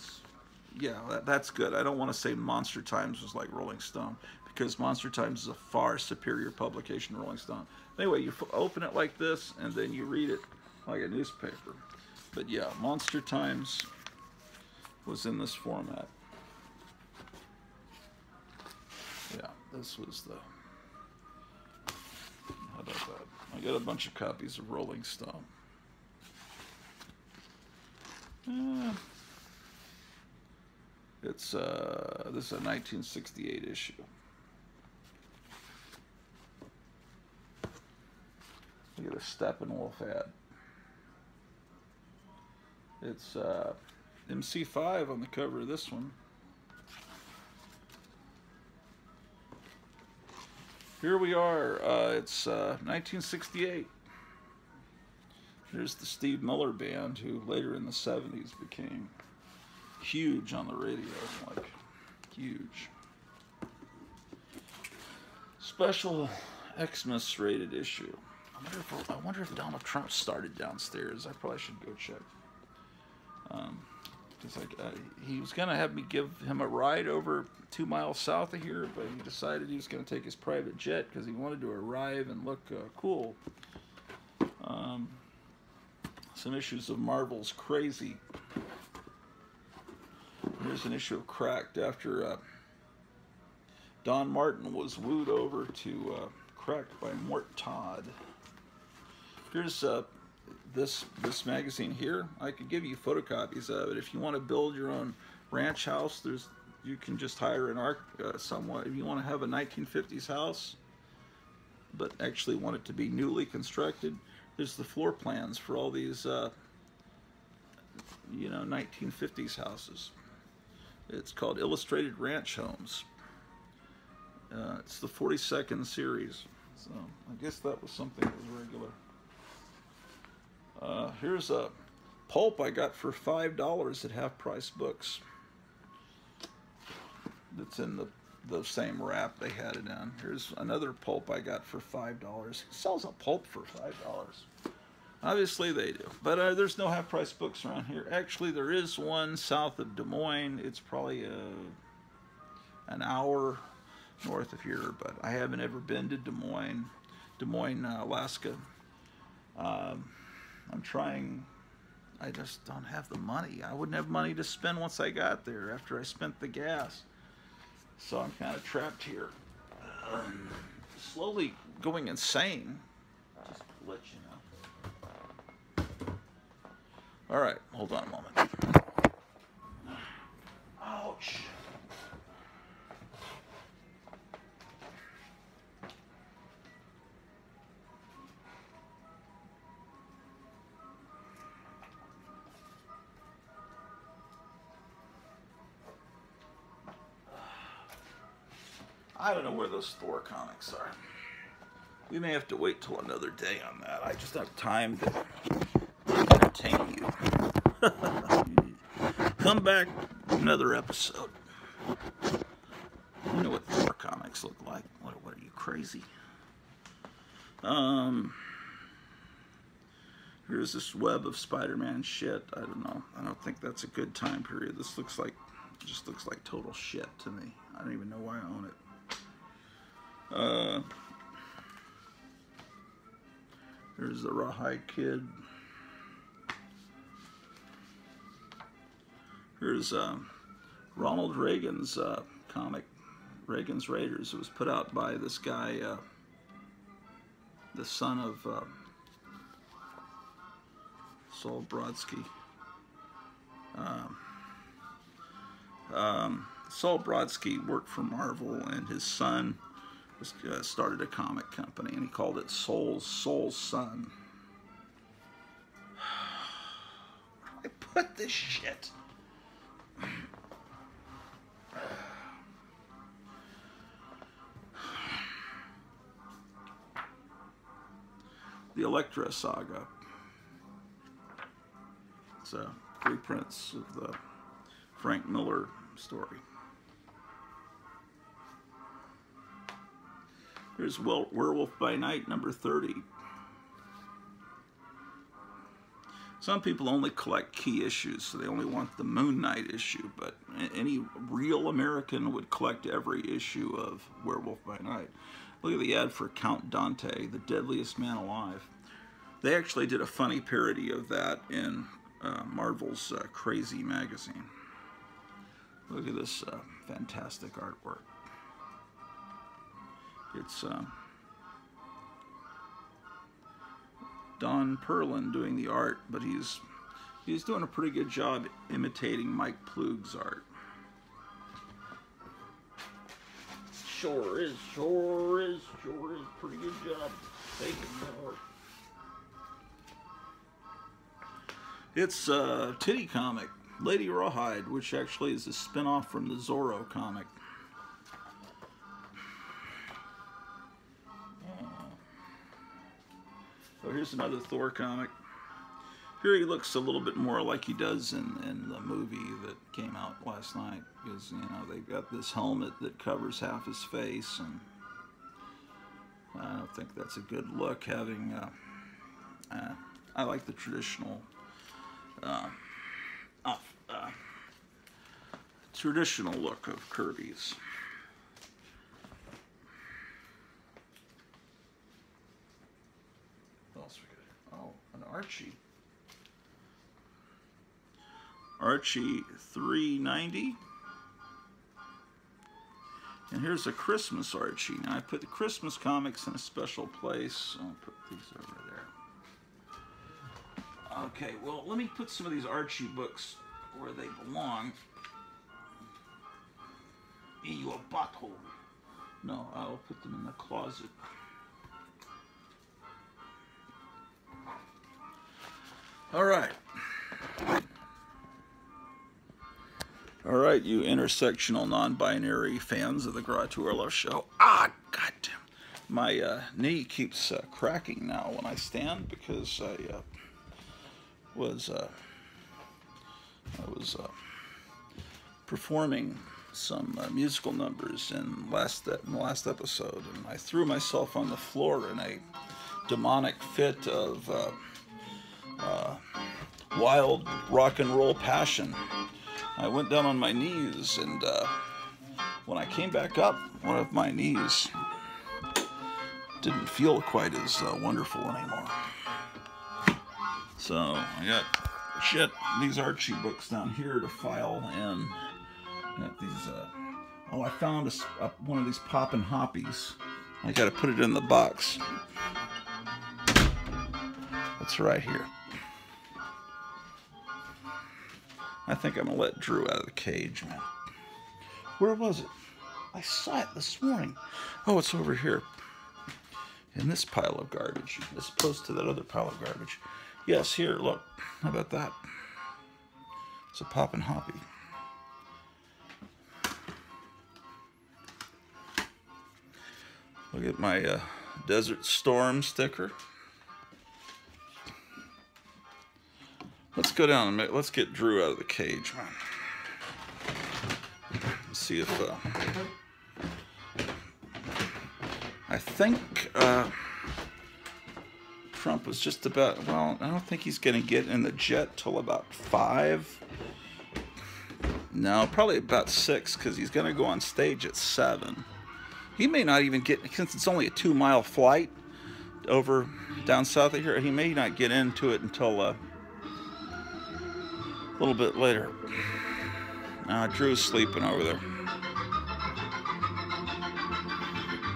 Yeah, that's good. I don't want to say Monster Times was like Rolling Stone, because Monster Times is a far superior publication to Rolling Stone. Anyway, you open it like this, and then you read it like a newspaper. But yeah, Monster Times was in this format. Yeah, this was the... How about that? I got a bunch of copies of Rolling Stone. This is a 1968 issue. Look at the Steppenwolf ad. It's MC5 on the cover of this one. Here we are. It's 1968. There's the Steve Miller Band, who later in the 70s became huge on the radio, like huge. Special Xmas rated issue. I wonder if Donald Trump started downstairs. I probably should go check. Because he was gonna have me give him a ride over 2 miles south of here, but he decided he was gonna take his private jet because he wanted to arrive and look cool. Some issues of Marvel's Crazy. Here's an issue of Cracked after Don Martin was wooed over to Cracked by Mort Todd. Here's the this magazine here, I could give you photocopies of it. If you want to build your own ranch house, you can just hire an someone. If you want to have a 1950s house, but actually want it to be newly constructed, there's the floor plans for all these, 1950s houses. It's called Illustrated Ranch Homes. It's the 42nd series. So I guess that was something that was regular. Here's a pulp I got for $5 at Half Price Books. That's in the same wrap they had it in. Here's another pulp I got for $5. Who sells a pulp for $5? Obviously they do. But there's no Half Price Books around here. Actually, there is one south of Des Moines. It's probably an hour north of here, but I haven't ever been to Des Moines, Alaska. I'm trying. I just don't have the money. I wouldn't have money to spend once I got there after I spent the gas. So I'm kind of trapped here. Slowly going insane. Just to let you know. All right, hold on a moment. Ouch. I don't know where those Thor comics are. We may have to wait till another day on that. I just don't have time to entertain you. Come back another episode. You know what Thor comics look like. What are you, crazy? Here's this web of Spider-Man shit. I don't know. I don't think that's a good time period. This just looks like total shit to me. I don't even know why I own it. Here's the Rawhide Kid. Here's Ronald Reagan's comic, Reagan's Raiders. It was put out by this guy, the son of Saul Brodsky. Saul Brodsky worked for Marvel, and his son started a comic company, and he called it Soul's Son. Where do I put this shit? The Elektra Saga. It's reprints of the Frank Miller story. Here's Werewolf by Night, number 30. Some people only collect key issues, so they only want the Moon Knight issue, but any real American would collect every issue of Werewolf by Night. Look at the ad for Count Dante, the deadliest man alive. They actually did a funny parody of that in Marvel's Crazy magazine. Look at this fantastic artwork. It's Don Perlin doing the art, but he's doing a pretty good job imitating Mike Ploog's art. Sure is pretty good job taking that art. It's a titty comic, Lady Rawhide, which actually is a spin-off from the Zorro comic. So here's another Thor comic. Here he looks a little bit more like he does in the movie that came out last night, because they've got this helmet that covers half his face, and I don't think that's a good look. Having I like the traditional look of Kirby's. What else we got? Oh, an Archie. Archie 390. And here's a Christmas Archie. Now I put the Christmas comics in a special place. I'll put these over there. Okay, well, let me put some of these Archie books where they belong. In your butthole. No, I'll put them in the closet. All right. All right, you intersectional non-binary fans of the Garage Tour Love Show. Ah, goddamn. My knee keeps cracking now when I stand because I was performing some musical numbers in the last episode, and I threw myself on the floor in a demonic fit of wild rock and roll passion. I went down on my knees, and when I came back up, one of my knees didn't feel quite as wonderful anymore. So I got these Archie books down here to file in. Got these. Oh, I found one of these Poppin' Hoppies. I got to put it in the box. It's right here. I think I'm gonna let Drew out of the cage, man. Where was it? I saw it this morning. Oh, it's over here. In this pile of garbage, as opposed to that other pile of garbage. Yes, here, look. How about that? It's a Poppin' Hoppy. Look at my Desert Storm sticker. Let's go down and let's get Drew out of the cage, man. Let's see if I think Trump was just about, well, I don't think he's going to get in the jet till about 5. No, probably about 6, because he's going to go on stage at 7. He may not even get, since it's only a 2-mile flight over down south of here, he may not get into it until a little bit later. Drew's sleeping over there.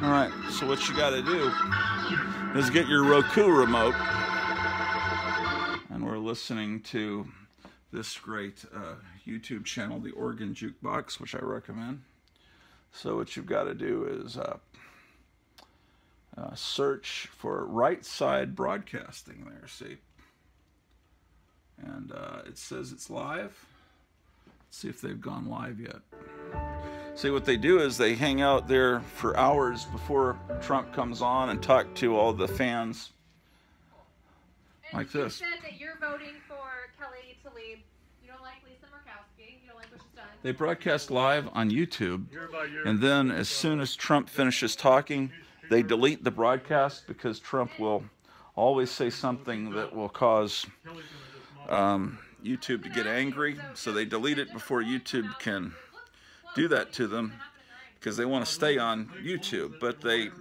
All right, so what you got to do is get your Roku remote, and we're listening to this great YouTube channel, The Organ Jukebox, which I recommend. So what you've got to do is search for Right Side Broadcasting there, see? And it says it's live. Let's see if they've gone live yet. See, what they do is they hang out there for hours before Trump comes on and talk to all the fans like this. You said that you're voting for Kelly Tlaib. You don't like Lisa Murkowski. You don't like what she's done. They broadcast live on YouTube, and then as soon as Trump finishes talking, they delete the broadcast because Trump will always say something that will cause YouTube to get angry. So they delete it before YouTube can do that to them, because they want to stay on YouTube. But they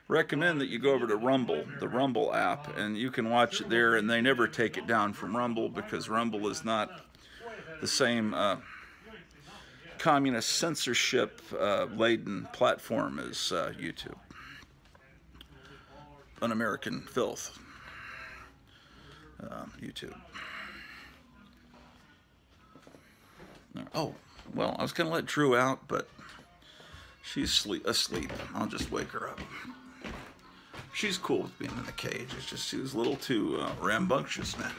recommend that you go over to Rumble, the Rumble app, and you can watch it there, and they never take it down from Rumble, because Rumble is not the same communist censorship laden platform as YouTube. Un-American filth. YouTube. Oh, well, I was going to let Drew out, but she's asleep. I'll just wake her up. She's cool with being in the cage. It's just she was a little too rambunctious, man.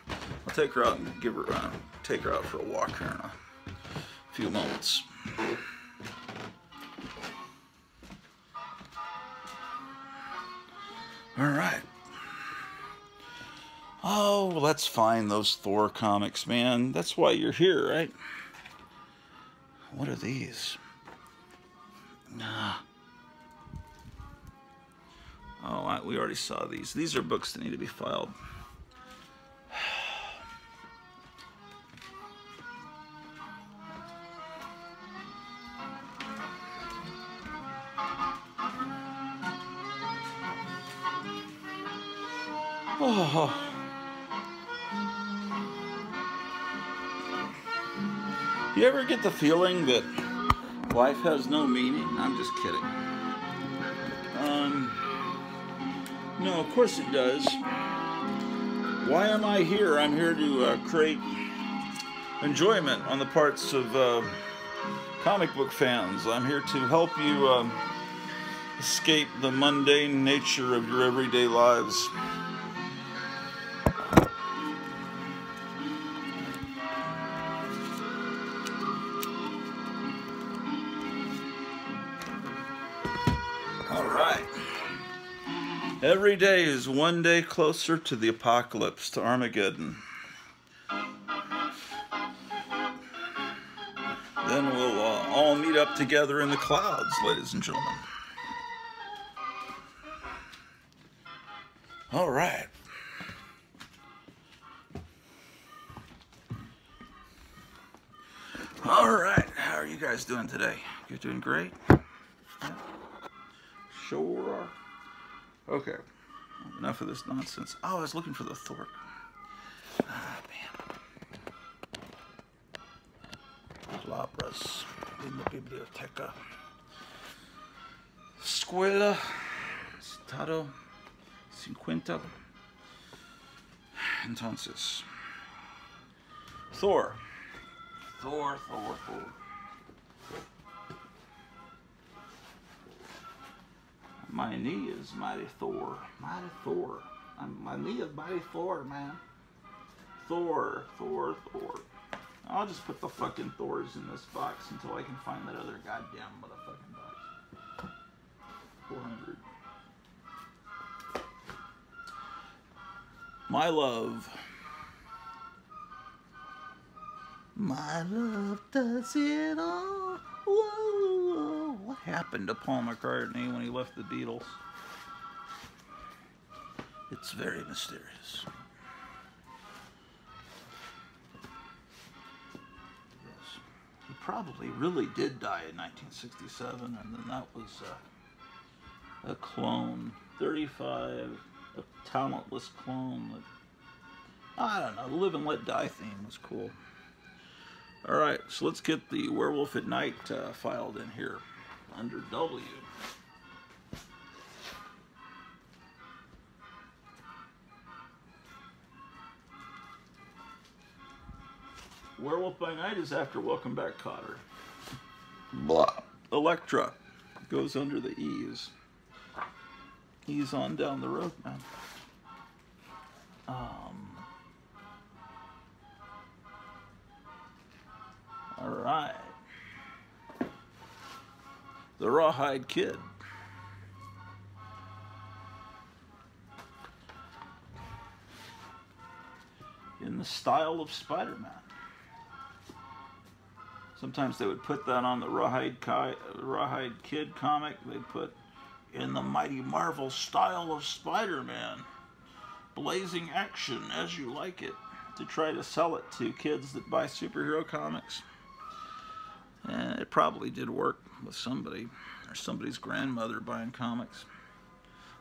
I'll take her out and take her out for a walk here in a few moments. All right. Oh, well, let's find those Thor comics, man. That's why you're here, right? What are these? Nah. Oh, we already saw these. These are books that need to be filed. Oh. You ever get the feeling that life has no meaning? I'm just kidding. No, of course it does. Why am I here? I'm here to create enjoyment on the parts of comic book fans. I'm here to help you escape the mundane nature of your everyday lives. Every day is one day closer to the apocalypse, to Armageddon. Then we'll all meet up together in the clouds, ladies and gentlemen. All right. All right. How are you guys doing today? You're doing great? Yeah. Sure are. Okay, enough of this nonsense. Oh, I was looking for the Thor. Ah, man. Labras in the biblioteca. Escuela Estado 50. Entonces. Thor. Thor. My knee is mighty Thor. Mighty Thor. My knee is mighty Thor, man. Thor. I'll just put the fucking Thors in this box until I can find that other goddamn motherfucking box. 400. My love. My love does it all. Whoa. What happened to Paul McCartney when he left the Beatles? It's very mysterious. Yes. He probably really did die in 1967, and then that was a clone. 35, a talentless clone. I don't know, the Live and Let Die theme was cool. Alright, so let's get the Werewolf at Night filed in here under W. Werewolf by Night is after Welcome Back, Kotter. Blah. Elektra goes under the E's. E's on down the road, man. Alright. The Rawhide Kid. In the style of Spider-Man. Sometimes they would put that on the Rawhide Kid comic. They'd put, in the mighty Marvel style of Spider-Man. Blazing action as you like it. To try to sell it to kids that buy superhero comics. And it probably did work with somebody, or somebody's grandmother buying comics.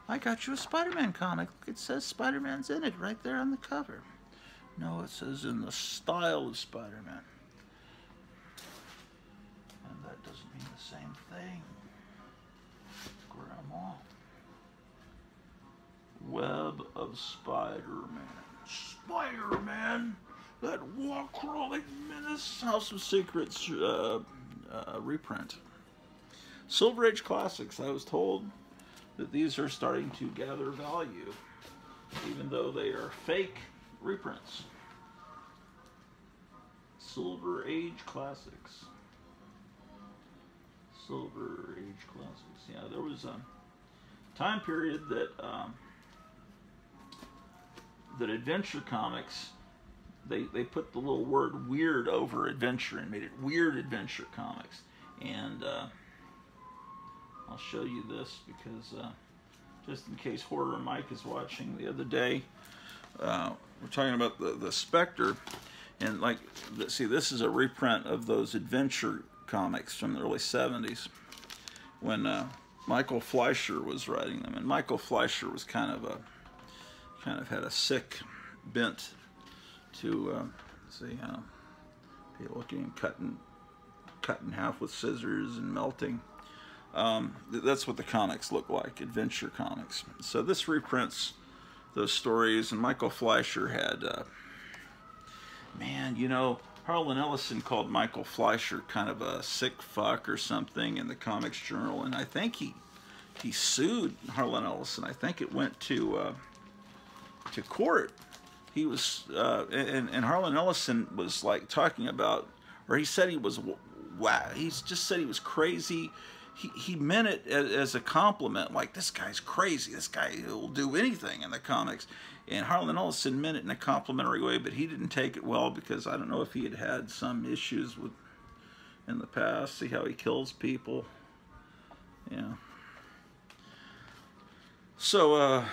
I got you a Spider-Man comic. Look, it says Spider-Man's in it right there on the cover. No, it says in the style of Spider-Man. And that doesn't mean the same thing. Grandma. Web of Spider-Man. Spider-Man! That wall-crawling menace. House of Secrets reprint. Silver Age Classics. I was told that these are starting to gather value, even though they are fake reprints. Silver Age Classics. Silver Age Classics. Yeah, there was a time period that that Adventure Comics, they put the little word weird over adventure and made it Weird Adventure Comics. And I'll show you this because just in case Horror Mike is watching, the other day we're talking about the Spectre, and like, see, this is a reprint of those adventure comics from the early 70s when Michael Fleischer was writing them. And Michael Fleischer was kind of had a sick bent to be looking, cut in half with scissors and melting. That's what the comics look like, adventure comics. So this reprints those stories. And Michael Fleischer had, man, you know, Harlan Ellison called Michael Fleischer kind of a sick fuck or something in the Comics Journal, and I think he sued Harlan Ellison. I think it went to court. He was, and Harlan Ellison was like talking about, or he said he was, wow, he just said he was crazy. He meant it as a compliment, like, this guy's crazy, this guy will do anything in the comics. And Harlan Ellison meant it in a complimentary way, but he didn't take it well, because I don't know if he had some issues with in the past. See how he kills people. Yeah. So,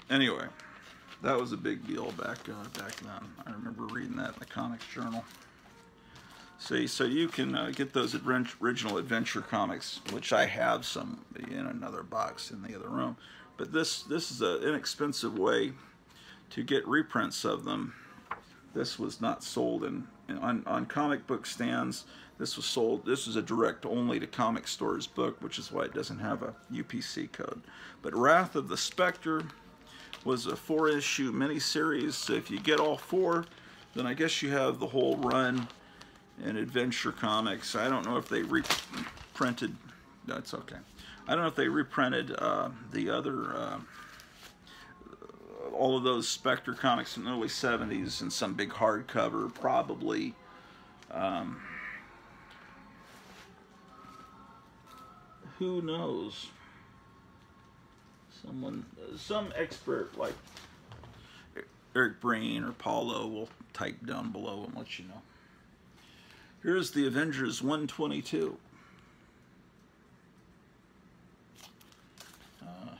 anyway, that was a big deal back then. I remember reading that in the Comics Journal. See, so you can get those original Adventure comics, which I have some in another box in the other room. But this is an inexpensive way to get reprints of them. This was not sold on comic book stands. This was sold. This is a direct only to comic stores book, which is why it doesn't have a UPC code. But Wrath of the Spectre was a 4-issue miniseries. So if you get all 4, then I guess you have the whole run in Adventure Comics. I don't know if they reprinted. No, it's okay. I don't know if they reprinted the other, all of those Spectre comics in the early 70s in some big hardcover, probably. Who knows? Some expert like Eric Breen or Paulo will type down below and let you know. Here's the Avengers 122.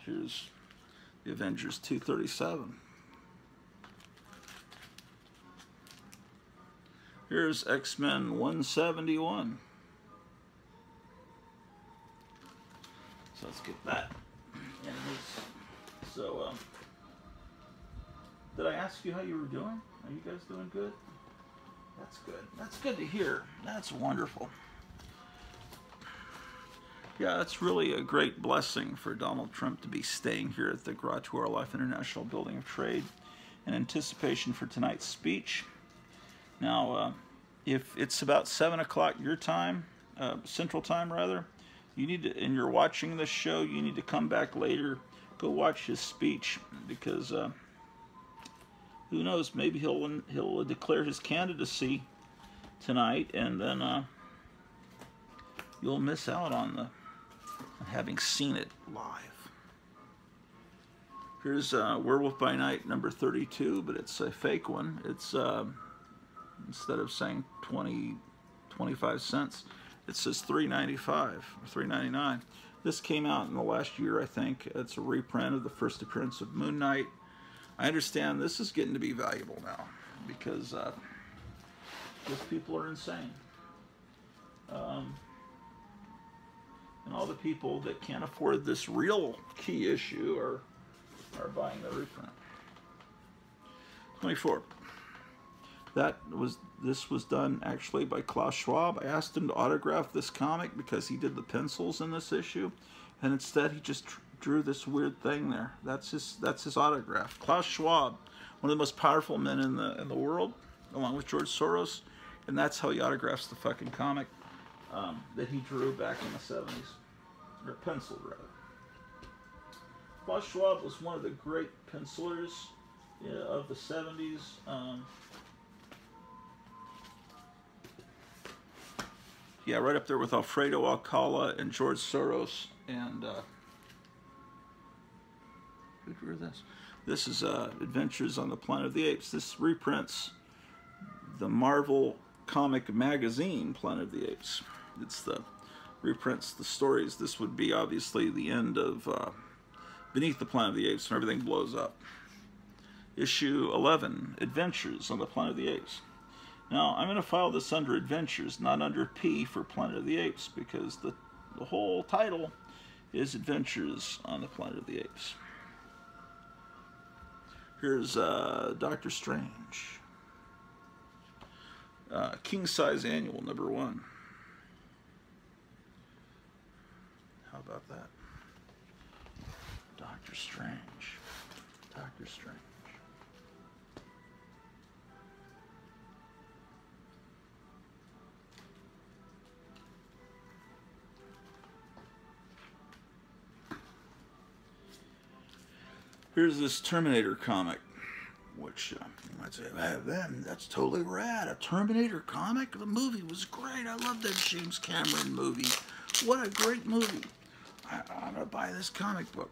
Here's the Avengers 237. Here's X-Men 171. So let's get that. So, did I ask you how you were doing? Are you guys doing good? That's good. That's good to hear. That's wonderful. Yeah, it's really a great blessing for Donald Trump to be staying here at the Garage to Our Life International Building of Trade in anticipation for tonight's speech. Now, if it's about 7 o'clock your time, Central Time rather, you need to, and you're watching this show, you need to come back later, go watch his speech, because who knows, maybe he'll declare his candidacy tonight, and then you'll miss out on having seen it live. Here's Werewolf by Night number 32, but it's a fake one. It's instead of saying 25 cents, it says $3.95 or $3.99. This came out in the last year, I think. It's a reprint of the first appearance of Moon Knight. I understand this is getting to be valuable now, because those people are insane. And all the people that can't afford this real key issue are buying the reprint. 24. This was done actually by Klaus Schwab. I asked him to autograph this comic because he did the pencils in this issue, and instead he just drew this weird thing there. That's his autograph. Klaus Schwab, one of the most powerful men in the world, along with George Soros, and that's how he autographs the fucking comic that he drew back in the 70s, or penciled rather. Klaus Schwab was one of the great pencilers of the 70s. Yeah, right up there with Alfredo Alcala and George Soros. And who drew this? This is Adventures on the Planet of the Apes. This reprints the Marvel comic magazine Planet of the Apes. It's reprints the stories. This would be obviously the end of Beneath the Planet of the Apes, when everything blows up. Issue 11, Adventures on the Planet of the Apes. Now, I'm going to file this under Adventures, not under P for Planet of the Apes, because the whole title is Adventures on the Planet of the Apes. Here's Doctor Strange. King Size Annual, number 1. How about that? Doctor Strange. Doctor Strange. Here's this Terminator comic, which you might say, man, that's totally rad. A Terminator comic? The movie was great. I love that James Cameron movie. What a great movie. I'm going to buy this comic book.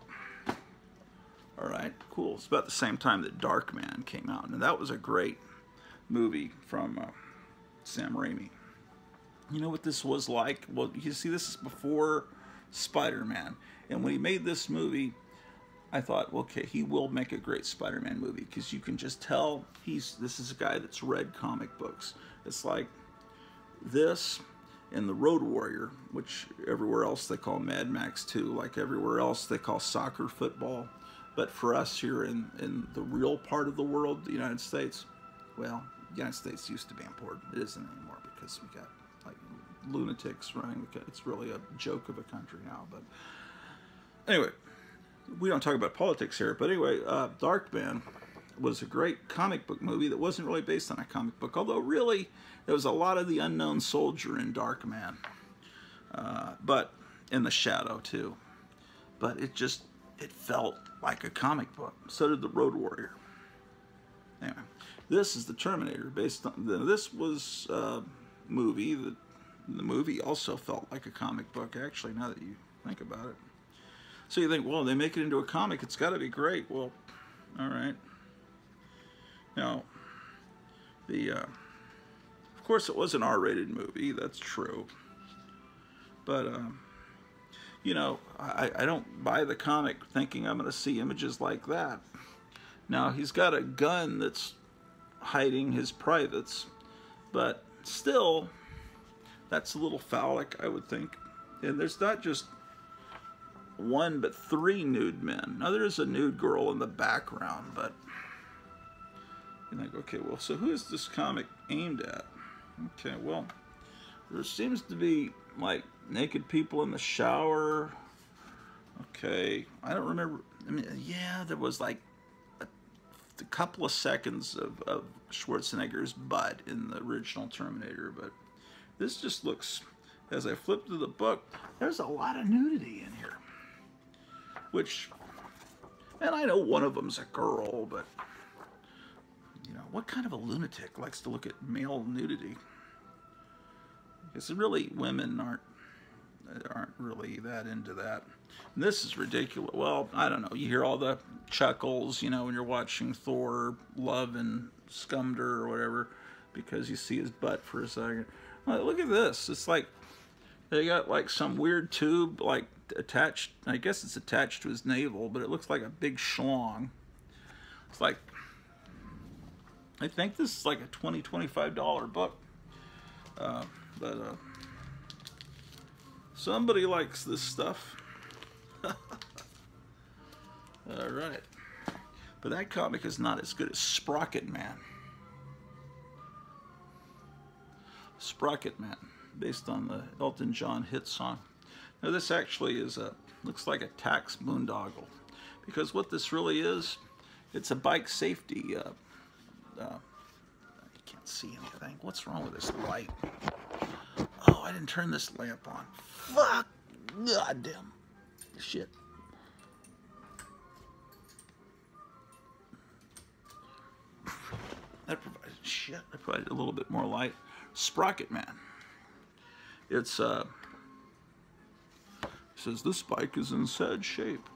All right, cool. It's about the same time that Darkman came out, and that was a great movie from Sam Raimi. You know what this was like? Well, you see, this is before Spider-Man, and when he made this movie, I thought, okay, he will make a great Spider-Man movie, because you can just tell this is a guy that's read comic books. It's like this and the Road Warrior, which everywhere else they call Mad Max 2, like everywhere else they call soccer football. But for us here in the real part of the world, the United States, well, the United States used to be important. It isn't anymore, because we got like lunatics running the. It's really a joke of a country now. But anyway, we don't talk about politics here. But anyway, Darkman was a great comic book movie that wasn't really based on a comic book, although really there was a lot of the unknown soldier in Darkman, but in the shadow too. But it felt like a comic book. So did the Road Warrior. Anyway, this is the Terminator based on this was a movie that the movie also felt like a comic book, actually, now that you think about it. So you think, well, they make it into a comic, it's got to be great. Well, all right. Now, of course, it was an R-rated movie. That's true. But you know, I don't buy the comic thinking I'm going to see images like that. Now, he's got a gun that's hiding his privates, but still, that's a little phallic, I would think. And there's not just one, but 3 nude men. Now, there is a nude girl in the background, but you think, okay, well, so who is this comic aimed at? Okay, well, there seems to be, like, naked people in the shower. Okay, I don't remember. I mean, yeah, there was like a couple of seconds of Schwarzenegger's butt in the original Terminator, but this just looks, as I flip through the book, there's a lot of nudity in here. Which, and I know one of them's a girl, but, you know, what kind of a lunatic likes to look at male nudity? Because really, women aren't really that into that. And this is ridiculous. Well, I don't know. You hear all the chuckles, you know, when you're watching Thor, Love and Scumder or whatever, because you see his butt for a second. Well, look at this. It's like they got like some weird tube, like attached. I guess it's attached to his navel, but it looks like a big schlong. It's like, I think this is like a $20, $25 book. But somebody likes this stuff. All right. But that comic is not as good as Sprocket Man. Sprocket Man, based on the Elton John hit song. Now this actually is looks like a tax boondoggle, because what this really is, it's a bike safety. You can't see anything. What's wrong with this light? Oh, I didn't turn this lamp on. Fuck! Goddamn shit. That provided a little bit more light. Sprocket Man. It's says this bike is in sad shape.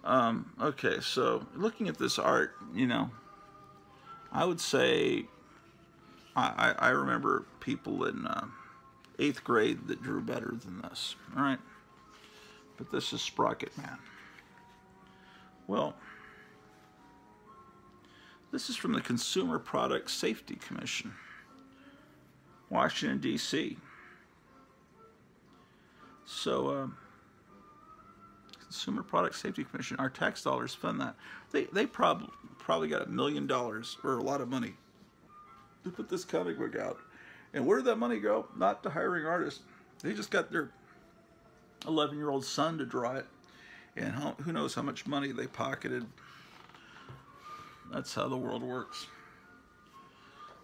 Okay, so looking at this art, you know, I would say I remember people in 8th grade that drew better than this. All right, but this is Sprocket Man. Well, this is from the Consumer Product Safety Commission, Washington, D.C. So, Consumer Product Safety Commission, our tax dollars fund that. They probably got $1 million, or a lot of money, to put this comic book out. And where did that money go? Not to hiring artists. They just got their 11-year-old son to draw it. And who knows how much money they pocketed. That's how the world works.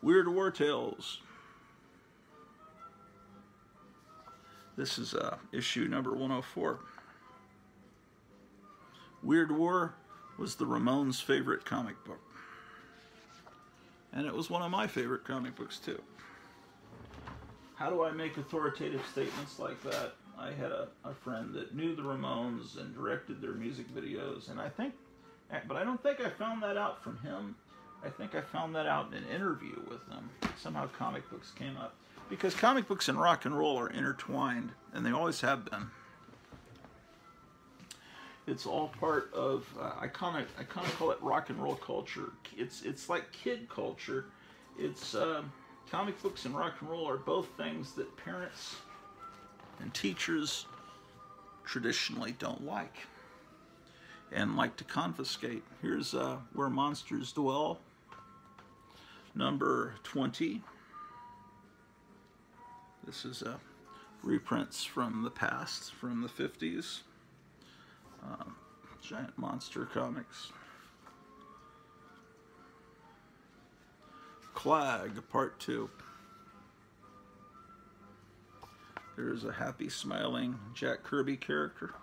Weird War Tales. This is issue number 104. Weird War was the Ramones' favorite comic book. And it was one of my favorite comic books too. How do I make authoritative statements like that? I had a friend that knew the Ramones and directed their music videos, and but I don't think I found that out from him. I think I found that out in an interview with them. Somehow comic books came up. Because comic books and rock and roll are intertwined, and they always have been. It's all part of, I kind of call it rock and roll culture. It's like kid culture. It's, comic books and rock and roll are both things that parents and teachers traditionally don't like and like to confiscate. Here's Where Monsters Dwell, number 20. This is reprints from the past, from the 50s. Giant monster comics. Clag, Part 2. There's a happy, smiling Jack Kirby character.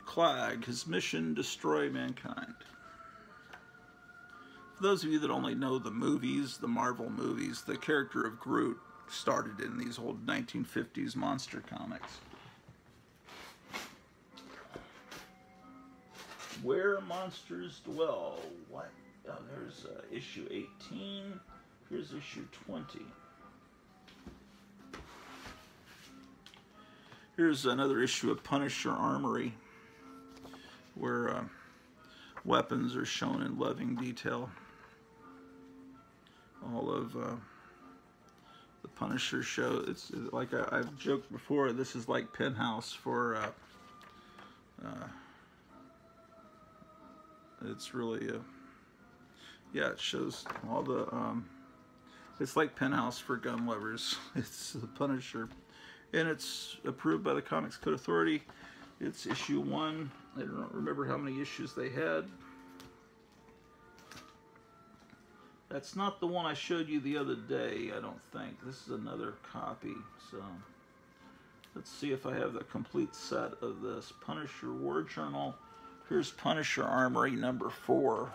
Clag, his mission, destroy mankind. For those of you that only know the movies, the Marvel movies, the character of Groot started in these old 1950s monster comics. Where Monsters Dwell. What? Oh, there's issue 18. Here's issue 20. Here's another issue of Punisher Armory, where weapons are shown in loving detail. All of the Punisher show. It's like I've joked before, this is like Penthouse for it's really yeah, it shows all the it's like Penthouse for gun lovers. It's the Punisher, and it's approved by the Comics Code Authority. It's issue 1. I don't remember how many issues they had. That's not the one I showed you the other day, I don't think. This is another copy. So let's see if I have the complete set of this. Punisher War Journal. Here's Punisher Armory number 4.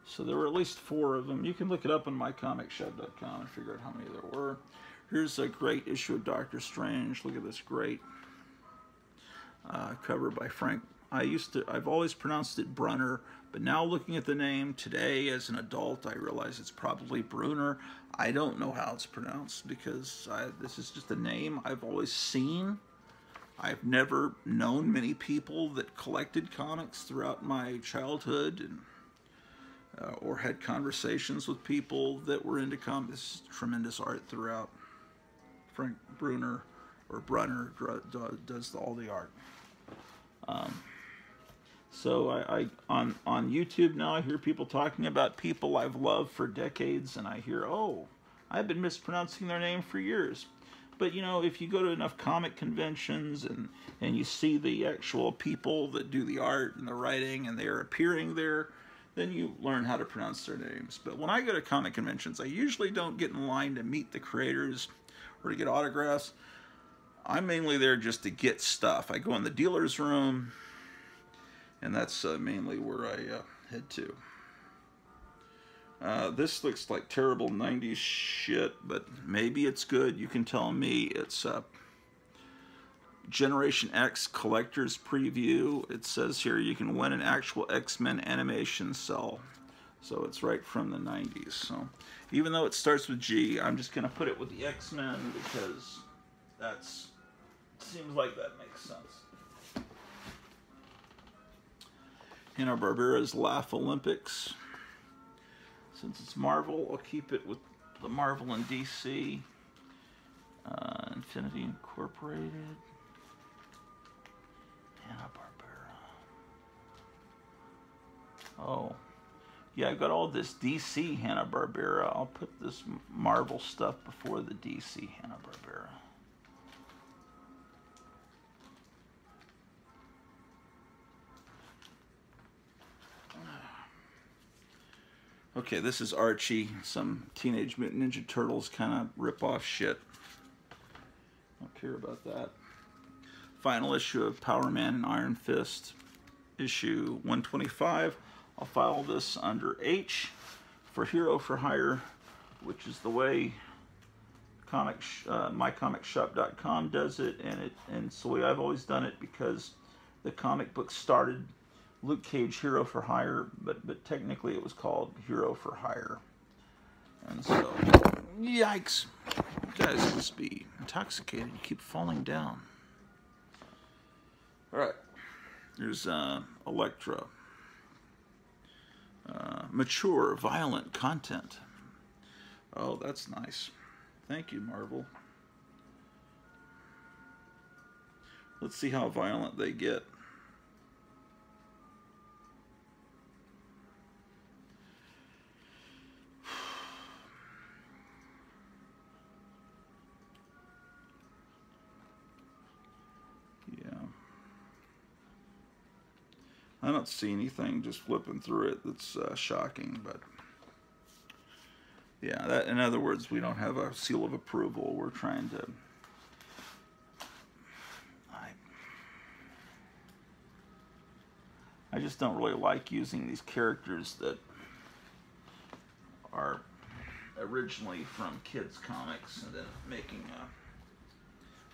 So there were at least 4 of them. You can look it up on mycomicshed.com and figure out how many there were. Here's a great issue of Doctor Strange. Look at this great cover by Frank. I've always pronounced it Brunner, but now looking at the name today as an adult, I realize it's probably Bruner. I don't know how it's pronounced because this is just a name I've always seen. I've never known many people that collected comics throughout my childhood, and or had conversations with people that were into comics. Tremendous art throughout. Frank Bruner, or Brunner, does all the art. So on YouTube now, I hear people talking about people I've loved for decades, and I hear, oh, I've been mispronouncing their name for years. But you know, if you go to enough comic conventions and you see the actual people that do the art and the writing and they're appearing there, then you learn how to pronounce their names. But when I go to comic conventions, I usually don't get in line to meet the creators or to get autographs. I'm mainly there just to get stuff. I go in the dealer's room, and that's mainly where I head to. This looks like terrible 90s shit, but maybe it's good. You can tell me. It's Generation X Collector's Preview. It says here you can win an actual X-Men animation cell. So it's right from the 90s. So even though it starts with G, I'm just going to put it with the X-Men because that's seems like that makes sense. Hanna-Barbera's Laugh Olympics. Since it's Marvel, I'll keep it with the Marvel and DC. Infinity Incorporated. Hanna-Barbera. Oh. Yeah, I've got all this DC Hanna-Barbera. I'll put this Marvel stuff before the DC Hanna-Barbera. Okay, this is Archie, some Teenage Mutant Ninja Turtles kind of rip-off shit. Don't care about that. Final issue of Power Man and Iron Fist, issue 125. I'll file this under H for Hero for Hire, which is the way mycomicshop.com does it, and it's the way I've always done it, because the comic book started Luke Cage Hero for Hire, but technically it was called Hero for Hire. And so, yikes. You guys must be intoxicated. You keep falling down. Alright. There's Elektra. Mature, violent content. Oh, that's nice. Thank you, Marvel. Let's see how violent they get. I don't see anything just flipping through it that's shocking, but yeah, that, in other words, we don't have a seal of approval. We're trying to I just don't really like using these characters that are originally from kids comics and then making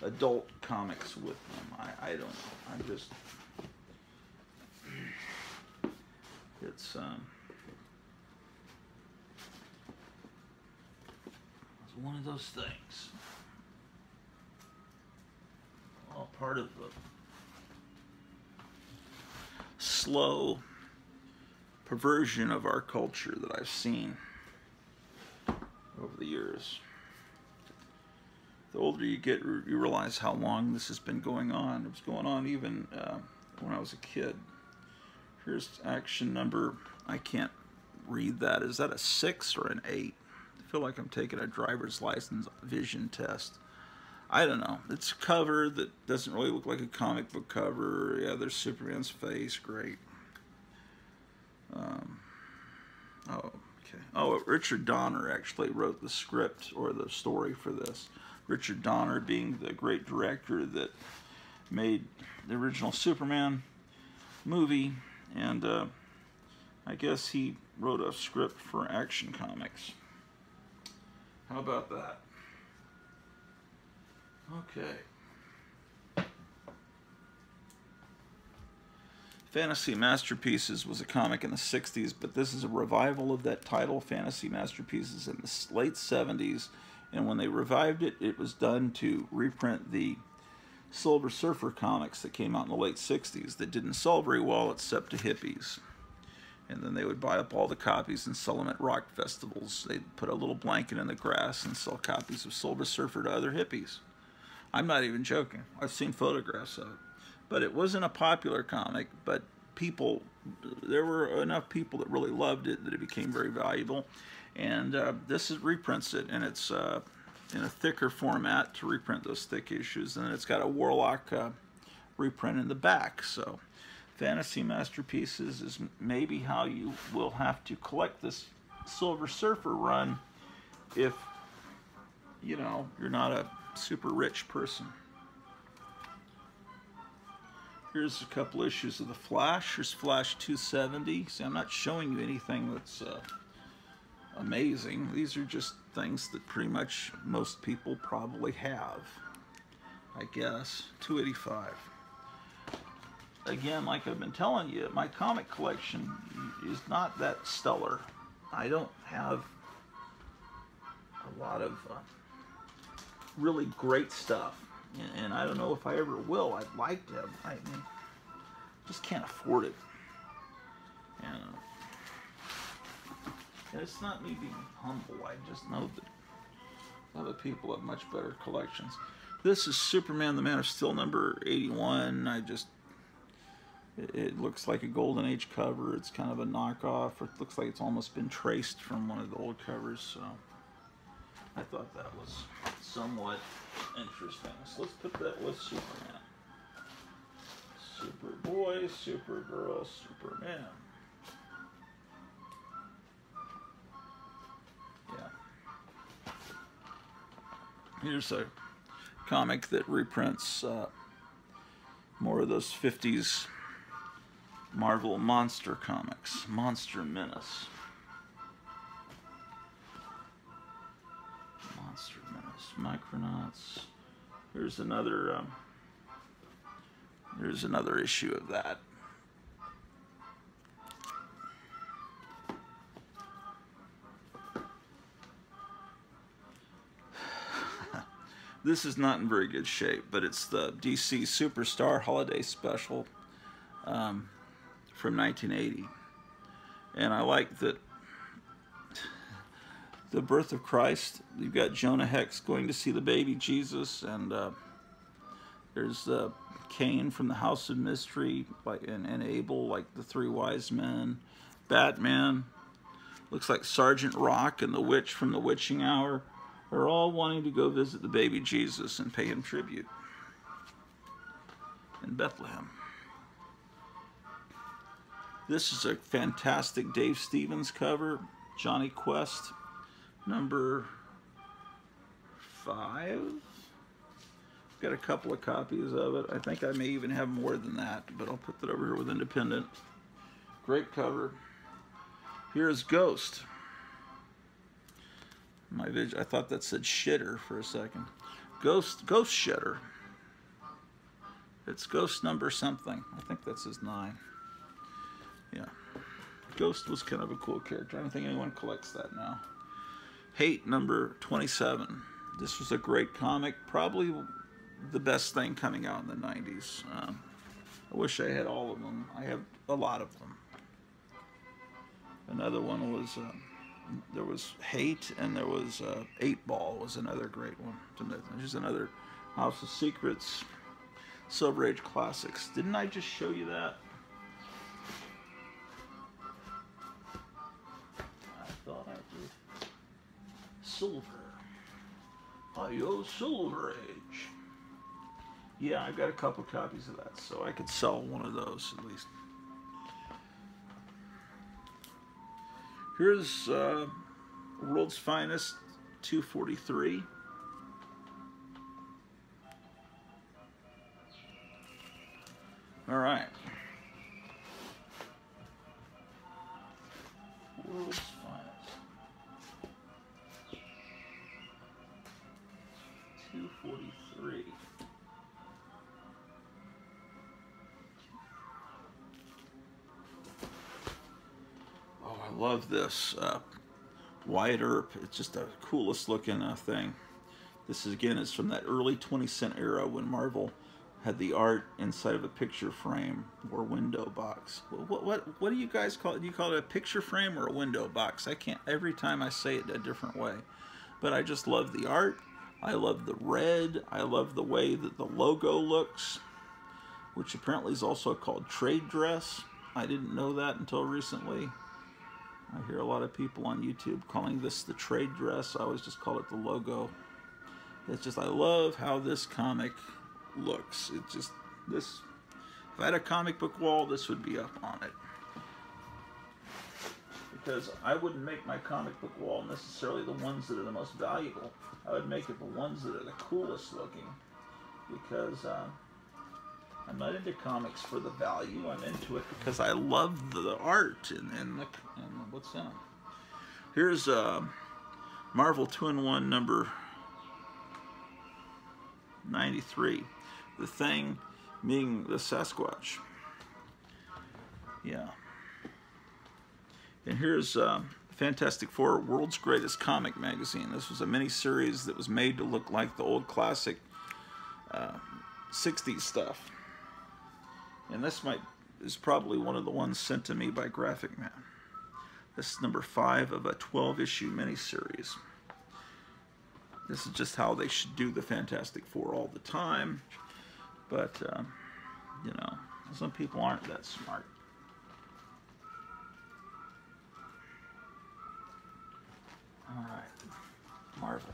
adult comics with them. I don't know. I'm just it's one of those things. All part of the slow perversion of our culture that I've seen over the years. The older you get, you realize how long this has been going on. It was going on even when I was a kid. Here's action number, I can't read that. Is that a 6 or an 8? I feel like I'm taking a driver's license vision test. I don't know. It's a cover that doesn't really look like a comic book cover. Yeah, there's Superman's face. Great. Oh, okay. Oh, Richard Donner actually wrote the script or the story for this. Richard Donner being the great director that made the original Superman movie, and I guess he wrote a script for Action Comics. How about that? Okay. Fantasy Masterpieces was a comic in the 60s, but this is a revival of that title, Fantasy Masterpieces, in the late 70s. And when they revived it, it was done to reprint the Silver Surfer comics that came out in the late 60s that didn't sell very well except to hippies. And then they would buy up all the copies and sell them at rock festivals. They'd put a little blanket in the grass and sell copies of Silver Surfer to other hippies. I'm not even joking. I've seen photographs of it. But it wasn't a popular comic, but there were enough people that really loved it that it became very valuable. And this reprints it, and it's in a thicker format to reprint those thick issues. And it's got a Warlock reprint in the back. So Fantasy Masterpieces is maybe how you will have to collect this Silver Surfer run if, you know, you're not a super rich person. Here's a couple issues of the Flash. Here's Flash 270. See, I'm not showing you anything that's amazing. These are just things that pretty much most people probably have, I guess. 285. Again, like I've been telling you, my comic collection is not that stellar. I don't have a lot of really great stuff, and I don't know if I ever will. I'd like to have. I mean, just can't afford it. And it's not me being humble. I just know that other people have much better collections. This is Superman the Man of Steel number 81. It looks like a Golden Age cover. It's kind of a knockoff. It looks like it's almost been traced from one of the old covers, so I thought that was somewhat interesting. So let's put that with Superman. Superboy, Supergirl, Superman. Here's a comic that reprints more of those 50s Marvel monster comics. Monster Menace. Monster Menace. Micronauts. Here's another issue of that. This is not in very good shape, but it's the DC Superstar Holiday Special from 1980. And I like that the birth of Christ, you've got Jonah Hex going to see the baby Jesus, and there's Cain from the House of Mystery, and Abel, like the three wise men. Batman, looks like Sergeant Rock and the witch from the witching hour are all wanting to go visit the baby Jesus and pay him tribute in Bethlehem. This is a fantastic Dave Stevens cover, Johnny Quest, number 5. Got a couple of copies of it. I think I may even have more than that, but I'll put that over here with Independent. Great cover. Here's Ghost. I thought that said shitter for a second. Ghost Shitter. It's Ghost number something. I think this is 9. Yeah. Ghost was kind of a cool character. I don't think anyone collects that now. Hate number 27. This was a great comic. Probably the best thing coming out in the 90s. I wish I had all of them. I have a lot of them. Another one was... there was Hate, and there was 8 Ball was another great one. There's another House of Secrets, Silver Age Classics. Didn't I just show you that? I thought I did. Silver. Silver Age. Yeah, I've got a couple copies of that, so I could sell one of those at least. Here's World's Finest 243. All right. World's Finest 243. Oh, I love this. Wyatt Earp. It's just the coolest looking thing. This is from that early 20th century era when Marvel had the art inside of a picture frame or window box. What do you guys call it? Do you call it a picture frame or a window box? I can't. Every time I say it a different way. But I just love the art. I love the red. I love the way that the logo looks, which apparently is also called trade dress. I didn't know that until recently. I hear a lot of people on YouTube calling this the trade dress. I always just call it the logo. It's just, I love how this comic looks. It's just, this, if I had a comic book wall, this would be up on it. Because I wouldn't make my comic book wall necessarily the ones that are the most valuable. I would make it the ones that are the coolest looking. Because I'm not into comics for the value. I'm into it because I love the art and what's in them. Here's Marvel 2-in-1 number 93. The Thing meaning the Sasquatch. Yeah. And here's Fantastic Four, World's Greatest Comic Magazine. This was a mini-series that was made to look like the old classic 60s stuff. And this is probably one of the ones sent to me by Graphic Man. This is number 5 of a 12-issue miniseries. This is just how they should do the Fantastic Four all the time. But, you know, some people aren't that smart. All right, Marvel.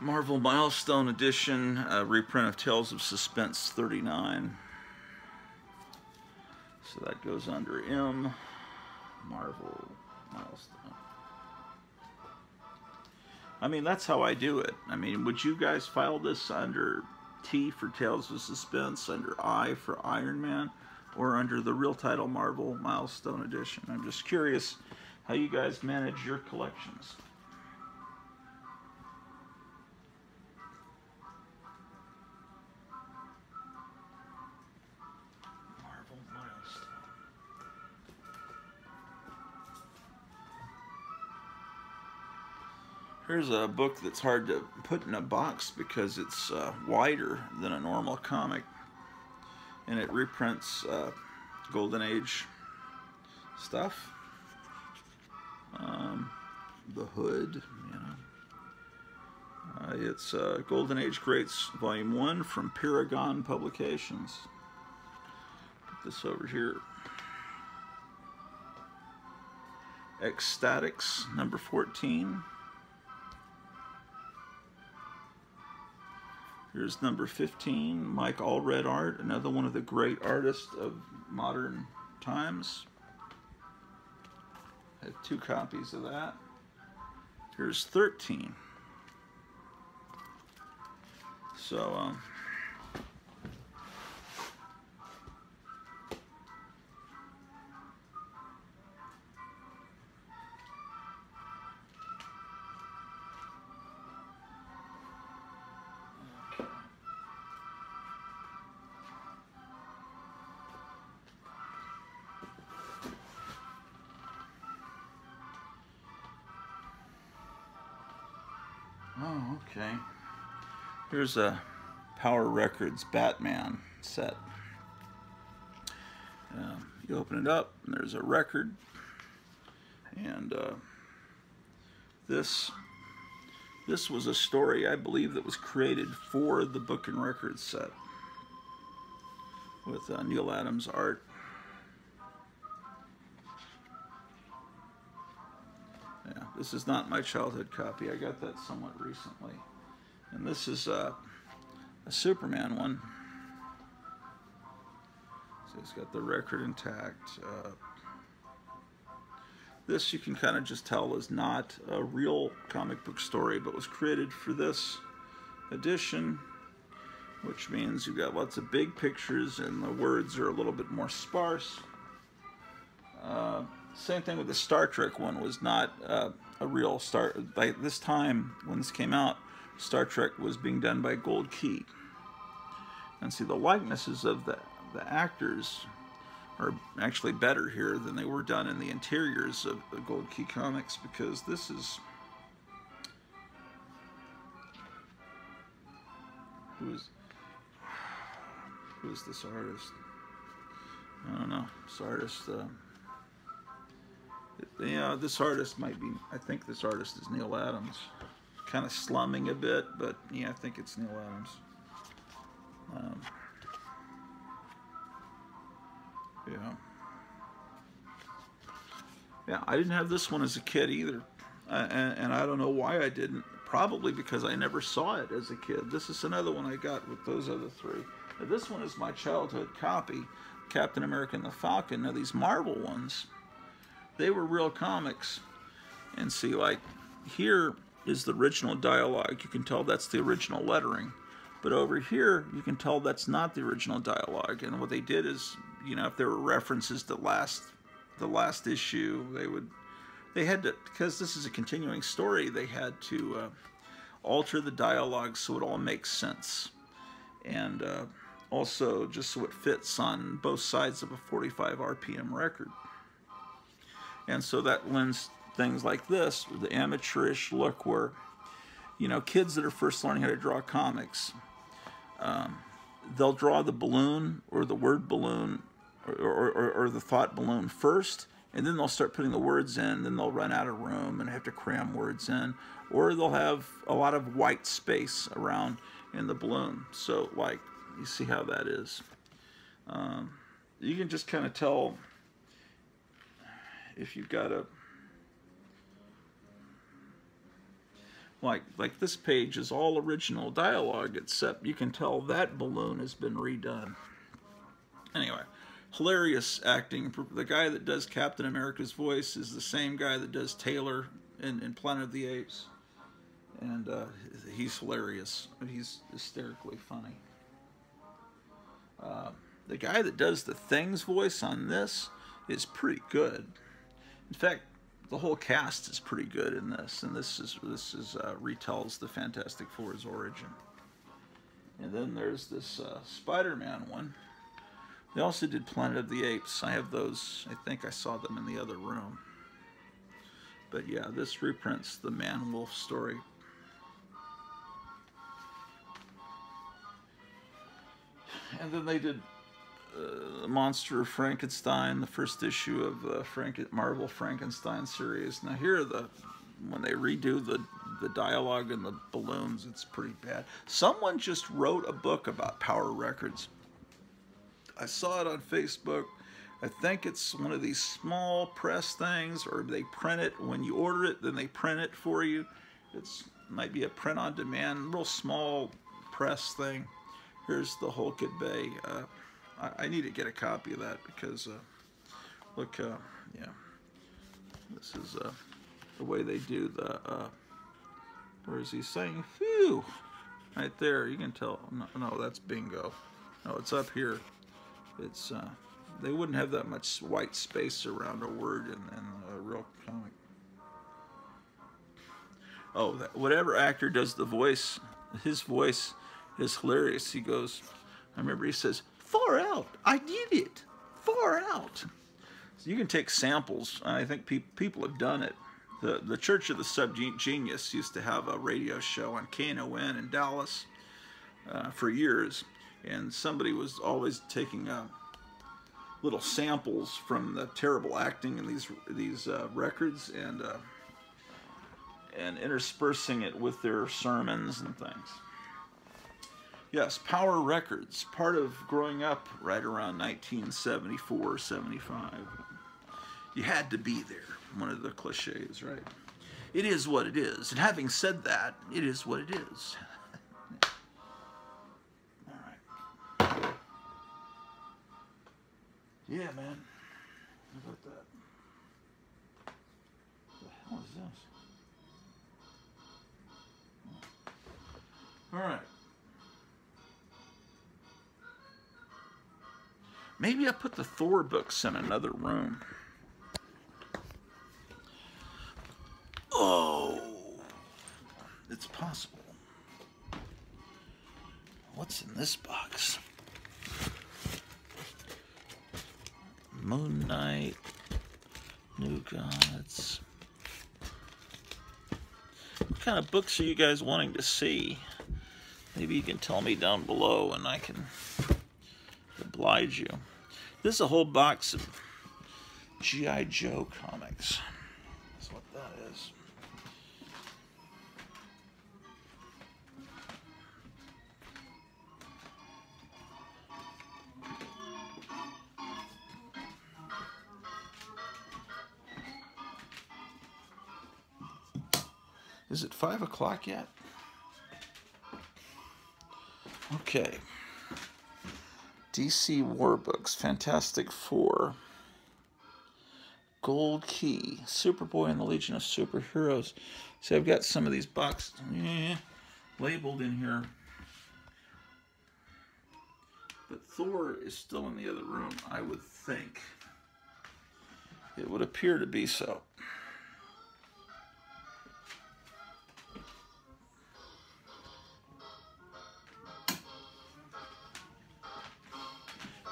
Marvel Milestone Edition, reprint of Tales of Suspense 39. So that goes under M, Marvel Milestone. I mean, that's how I do it. I mean, would you guys file this under T for Tales of Suspense, under I for Iron Man, or under the real title Marvel Milestone Edition? I'm just curious how you guys manage your collections. Marvel Milestone. Here's a book that's hard to put in a box because it's wider than a normal comic, and it reprints Golden Age stuff. The hood, you know. It's Golden Age Greats Volume 1 from Paragon Publications. Put this over here. Ecstatics, number 14. Here's number 15, Mike Allred art, another one of the great artists of modern times. I have 2 copies of that. Here's 13. So, oh, okay. Here's a Power Records Batman set. You open it up, and there's a record, and this was a story, I believe, that was created for the Book and Records set with Neal Adams art. Yeah, this is not my childhood copy. I got that somewhat recently. And this is a Superman one. So it's got the record intact. This you can kind of just tell is not a real comic book story, but was created for this edition, which means you've got lots of big pictures and the words are a little bit more sparse. Same thing with the Star Trek one, was not a real Star. By this time, when this came out, Star Trek was being done by Gold Key. And see, the likenesses of the actors are actually better here than they were done in the interiors of the Gold Key comics, because this is... Who is this artist? I don't know. This artist... yeah, this artist might be... I think this artist is Neal Adams. Kind of slumming a bit, but yeah, I think it's Neal Adams. Yeah, I didn't have this one as a kid either, and I don't know why I didn't. Probably because I never saw it as a kid. This is another one I got with those other 3. Now, this one is my childhood copy, Captain America and the Falcon. Now these Marvel ones, they were real comics, and see, like, here is the original dialogue. You can tell that's the original lettering. But over here, you can tell that's not the original dialogue. And what they did is, you know, if there were references to the last issue, they had to, because this is a continuing story, they had to alter the dialogue so it all makes sense. And also just so it fits on both sides of a 45 RPM record. And so that lends things like this, the amateurish look where, you know, kids that are first learning how to draw comics, they'll draw the balloon or the word balloon or the thought balloon first, and then they'll start putting the words in, then they'll run out of room and have to cram words in, or they'll have a lot of white space around in the balloon. So, like, you see how that is. You can just kind of tell if you've got a... like this page is all original dialogue, except you can tell that balloon has been redone. Anyway, hilarious acting. The guy that does Captain America's voice is the same guy that does Taylor in Planet of the Apes. And he's hilarious. He's hysterically funny. The guy that does the Thing's voice on this is pretty good. In fact, the whole cast is pretty good in this, and this retells the Fantastic Four's origin. And then there's this Spider-Man one. They also did Planet of the Apes. I have those. I think I saw them in the other room. But yeah, this reprints the Man-Wolf story. And then they did the Monster of Frankenstein, the first issue of the Marvel Frankenstein series. Now here, when they redo the dialogue and the balloons, it's pretty bad. Someone just wrote a book about Power Records. I saw it on Facebook. I think it's one of these small press things, or they print it. When you order it, then they print it for you. It might be a print on demand, real small press thing. Here's the Hulk at Bay. I need to get a copy of that because, look, yeah, this is the way they do the, where is he saying, phew, right there, you can tell, no, that's bingo. No, it's up here. It's, they wouldn't have that much white space around a word in a real comic. Oh, whatever actor does the voice, his voice is hilarious. He goes, I remember he says, far out, I did it, far out. So you can take samples, and I think people have done it. The Church of the Subgenius used to have a radio show on KNON in Dallas for years, and somebody was always taking little samples from the terrible acting in these records and interspersing it with their sermons and things. Yes, Power Records, part of growing up right around 1974, 75. You had to be there, one of the cliches, right? It is what it is. And having said that, it is what it is. All right. Yeah, man. How about that? What the hell is this? All right. Maybe I put the Thor books in another room. Oh, it's possible. What's in this box? Moon Knight, New Gods. What kind of books are you guys wanting to see? Maybe you can tell me down below and I can oblige you. This is a whole box of G.I. Joe comics. That's what that is. Is it 5 o'clock yet? Okay. DC War Books, Fantastic Four, Gold Key, Superboy and the Legion of Superheroes. See, I've got some of these boxes labeled in here. But Thor is still in the other room, I would think. It would appear to be so.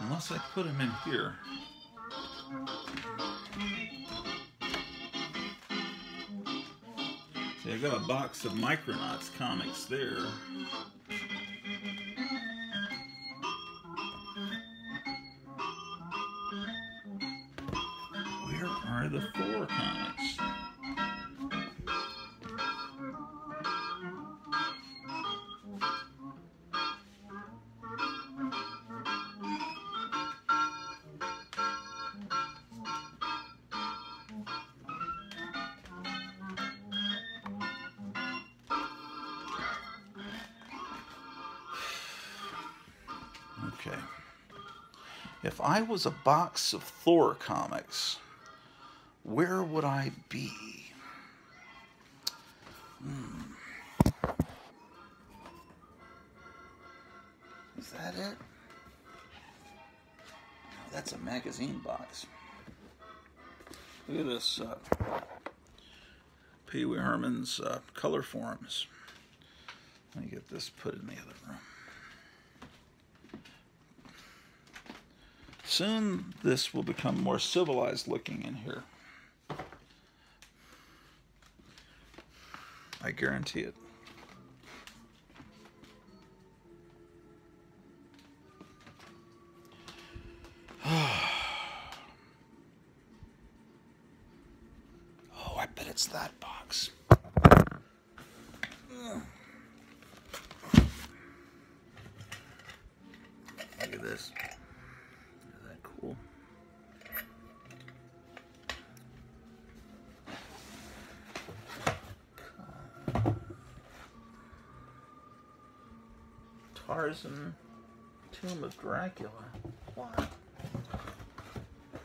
Unless I put him in here. See, I got a box of Micronauts comics there. Where are the Thor comics? Okay. If I was a box of Thor comics, where would I be? Is that it? No, that's a magazine box. Look at this. Pee Wee Herman's color forms. Let me get this put in the other room. Soon this will become more civilized looking in here. I guarantee it. Oh, I bet it's that box. Look at this. Isn't that cool? Tarzan, Tomb of Dracula. What?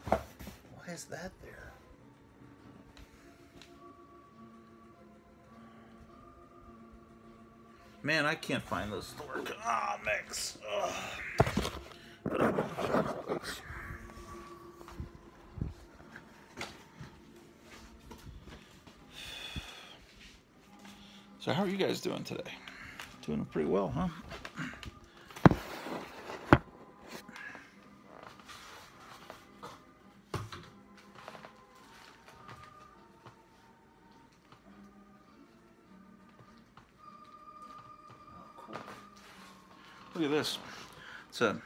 Why is that there? Man, I can't find those Thor comics. So how are you guys doing today? Doing pretty well, huh? Look at this. It's a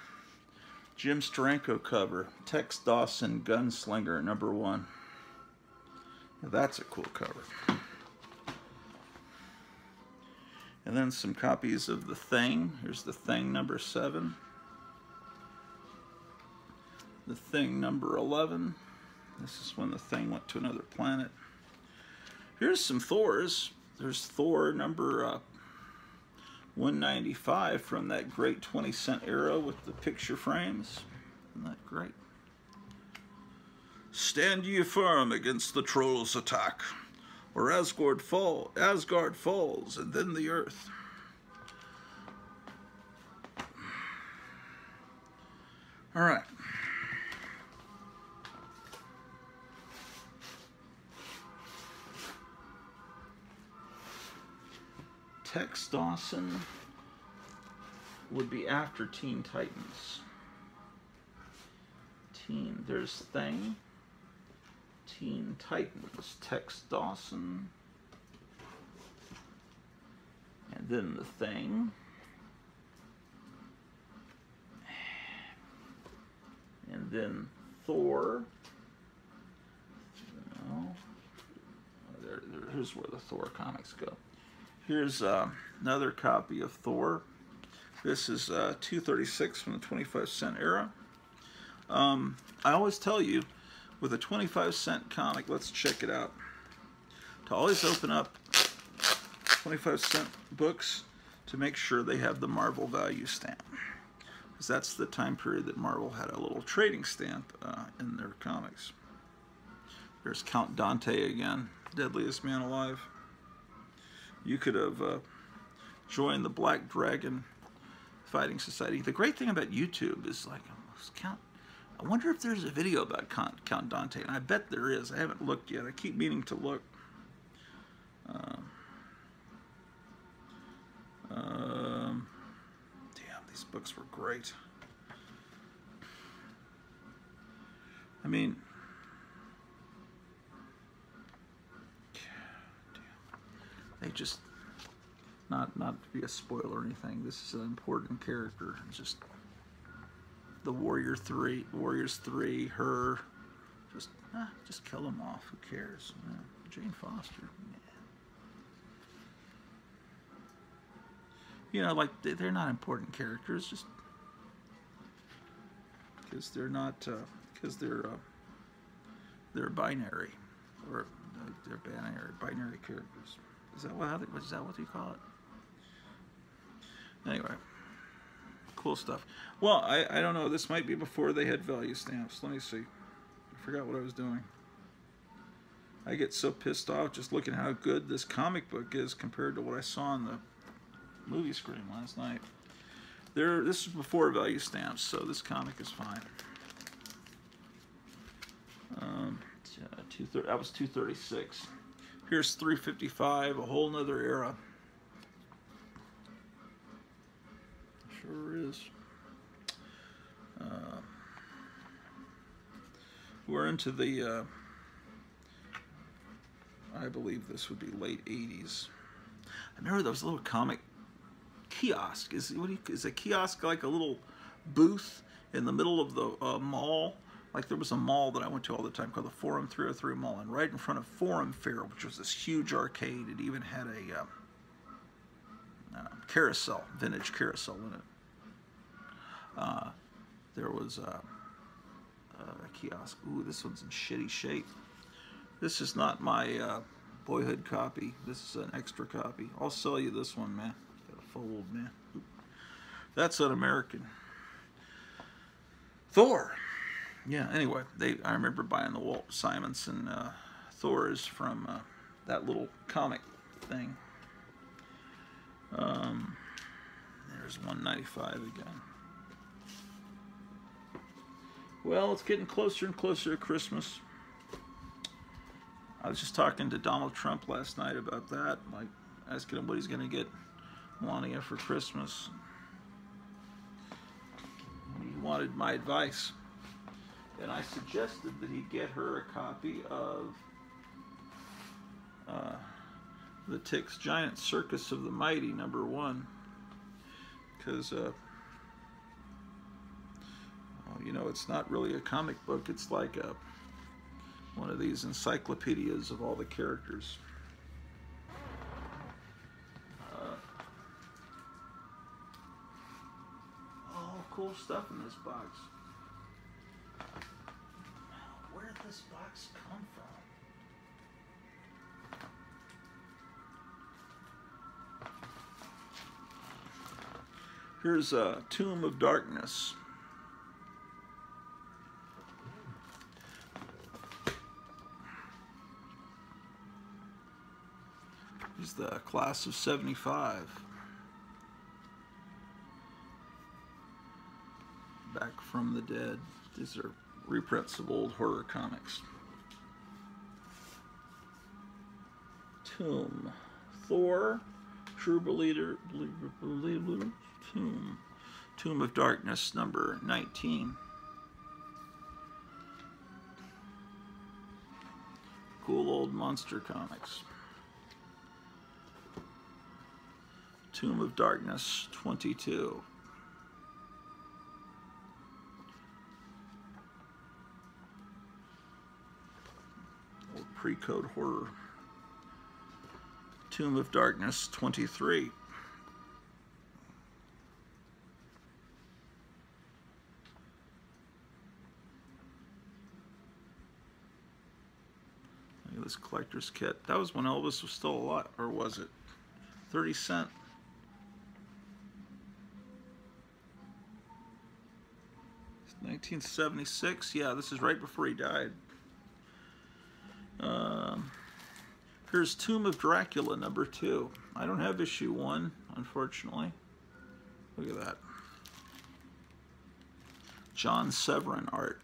Jim Steranko cover. Tex Dawson, Gunslinger, #1. Now that's a cool cover. And then some copies of The Thing. Here's The Thing #7. The Thing #11. This is when the Thing went to another planet. Here's some Thors. There's Thor number 195 from that great 20-cent era with the picture frames. Isn't that great? Stand ye firm against the trolls' attack, or Asgard falls, and then the earth. All right. Tex Dawson would be after Teen Titans. There's Thing. Teen Titans. Tex Dawson. And then The Thing. And then Thor. No. Here's where the Thor comics go. Here's another copy of Thor. This is 236 from the 25-cent era. I always tell you, with a 25-cent comic, let's check it out, to always open up 25-cent books to make sure they have the Marvel value stamp. Because that's the time period that Marvel had a little trading stamp in their comics. There's Count Dante again, deadliest man alive. You could have joined the Black Dragon Fighting Society. The great thing about YouTube is, like, I wonder if there's a video about Count Dante, and I bet there is. I haven't looked yet. I keep meaning to look. Damn, these books were great. I mean, they just, not to be a spoiler or anything, this is an important character. It's just the Warriors 3, her, just kill them off. Who cares? Jane Foster. You know, like, they're not important characters, just because they're not, because they're binary, or they're binary characters. Is that what you call it? Anyway, Cool stuff. Well, I don't know. This might be before they had value stamps. Let me see. I forgot what I was doing. I get so pissed off just looking how good this comic book is compared to what I saw on the movie screen last night. This is before value stamps, so this comic is fine. That was 236. Here's 355, a whole nother era. Sure is. We're into the, I believe this would be late 80s. I remember those little comic kiosk. Is a kiosk like a little booth in the middle of the mall? Like there was a mall that I went to all the time called the Forum 303 Mall, and right in front of Forum Fair, which was this huge arcade, it even had a carousel, vintage carousel in it. There was a kiosk. Ooh, this one's in shitty shape. This is not my Boyhood copy. This is an extra copy. I'll sell you this one, man. Got a fold, man. That's an American. Thor. Yeah, anyway, I remember buying the Walt Simonson Thors from that little comic thing. There's 195 again. Well, it's getting closer and closer to Christmas. I was just talking to Donald Trump last night about that, like asking him what he's going to get Melania for Christmas. He wanted my advice. And I suggested that he get her a copy of the Tick's Giant Circus of the Mighty, #1. Because, you know, it's not really a comic book. It's like one of these encyclopedias of all the characters. All cool stuff in this box. Where did this box come from? Here's a Tomb of Darkness. Here's the Class of 75. Back from the Dead. These are reprints of old horror comics. Tomb. Thor. True Believer. Tomb of Darkness, #19. Cool old monster comics. Tomb of Darkness, 22. Old pre-code horror. Tomb of Darkness, 23. Look at this collector's kit. That was when Elvis was still alive, or was it? 30 cents. 1976. Yeah, this is right before he died. Here's Tomb of Dracula, #2. I don't have issue 1, unfortunately. Look at that. John Severin art.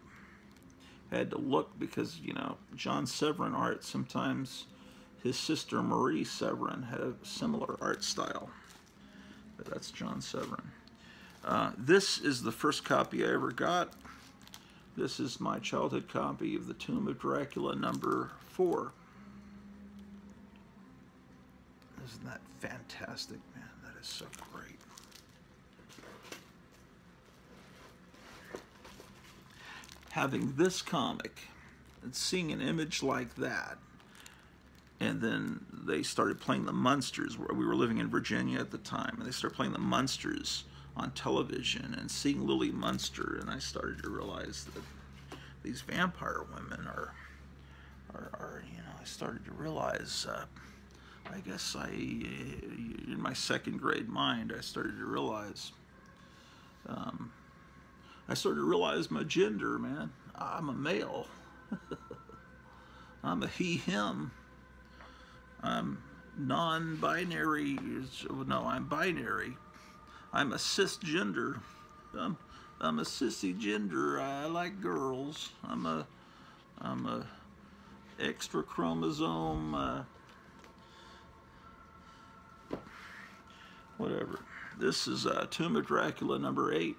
Had to look because, you know, John Severin art, sometimes his sister Marie Severin had a similar art style. But that's John Severin. This is the first copy I ever got. This is my childhood copy of the Tomb of Dracula, #4. Isn't that fantastic, man? That is so great. Having this comic and seeing an image like that, and then they started playing the Munsters. We were living in Virginia at the time, and they started playing the Munsters on television, and seeing Lily Munster, and I started to realize that these vampire women are you know, I started to realize, I guess in my second grade mind, I started to realize I started to realize my gender, man. I'm a male. I'm a he, him. I'm non-binary. No, I'm binary. I'm a cisgender. I'm a sissy gender. I like girls. I'm a extra chromosome. Whatever. This is Tomb of Dracula number 8.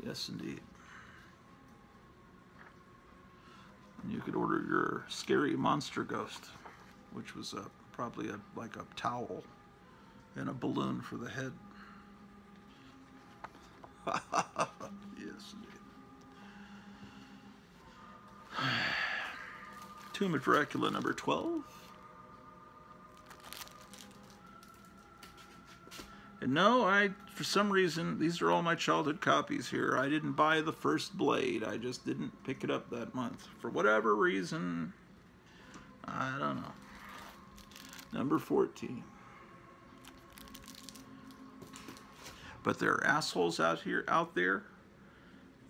Yes, indeed. And you could order your scary monster ghost, which was probably like a towel and a balloon for the head. Yes, indeed. Tomb of Dracula number 12. And no, for some reason, these are all my childhood copies here. I didn't buy the first Blade. I just didn't pick it up that month. For whatever reason, I don't know. Number 14. But there are assholes out there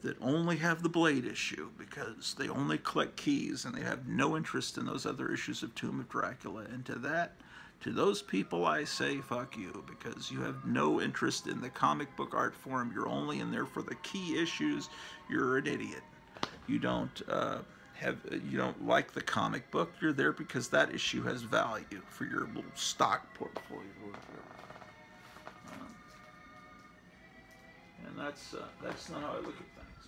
that only have the Blade issue because they only collect keys and they have no interest in those other issues of Tomb of Dracula. And to those people I say fuck you, because you have no interest in the comic book art form. You're only in there for the key issues. You're an idiot. You don't like the comic book. You're there because that issue has value for your little stock portfolio. And that's not how I look at things.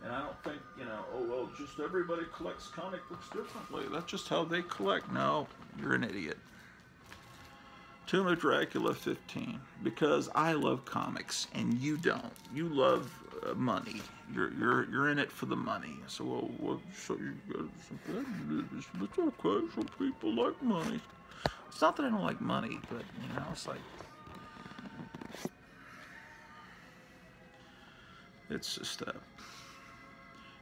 And I don't think, oh, well, just everybody collects comic books differently. That's just how they collect. No, you're an idiot. Tomb of Dracula 15. Because I love comics and you don't. You love money. You're in it for the money. So, so you got it's okay. Some people like money. It's not that I don't like money, but, it's like... It's just...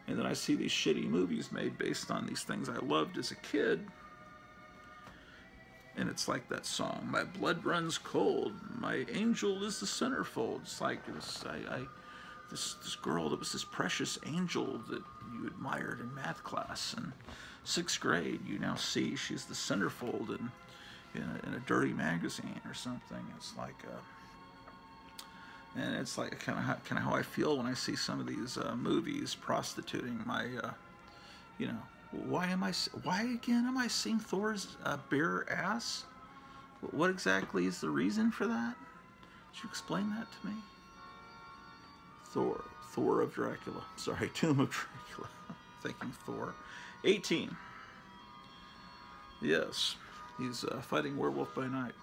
And then I see these shitty movies made based on these things I loved as a kid. And it's like that song, my blood runs cold, my angel is the centerfold. It's like this girl that was this precious angel that you admired in math class. In 6th grade, you now see she's the centerfold in a dirty magazine or something. It's like... And it's like kind of how I feel when I see some of these movies prostituting my, why again am I seeing Thor's bare ass? What exactly is the reason for that? Could you explain that to me? Thor of Dracula. Sorry, Tomb of Dracula. Thinking Thor. 18. Yes, he's fighting werewolf by night.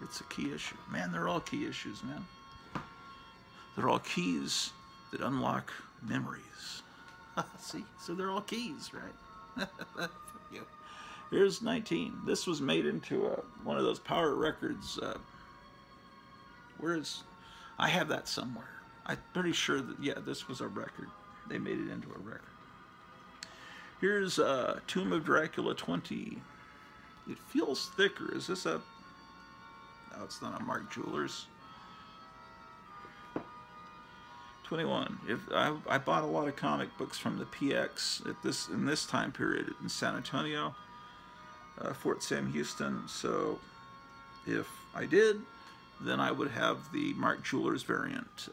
It's a key issue. Man, they're all key issues, man. They're all keys that unlock memories. See? So they're all keys, right? Fuck you. Here's 19. This was made into one of those Power Records. I have that somewhere. I'm pretty sure that, yeah, this was a record. They made it into a record. Here's Tomb of Dracula 20. It feels thicker. Is this a... No, it's not a Mark Jewelers. 21. If I bought a lot of comic books from the PX in this time period in San Antonio, Fort Sam Houston. So if I did, then I would have the Mark Jewelers variant.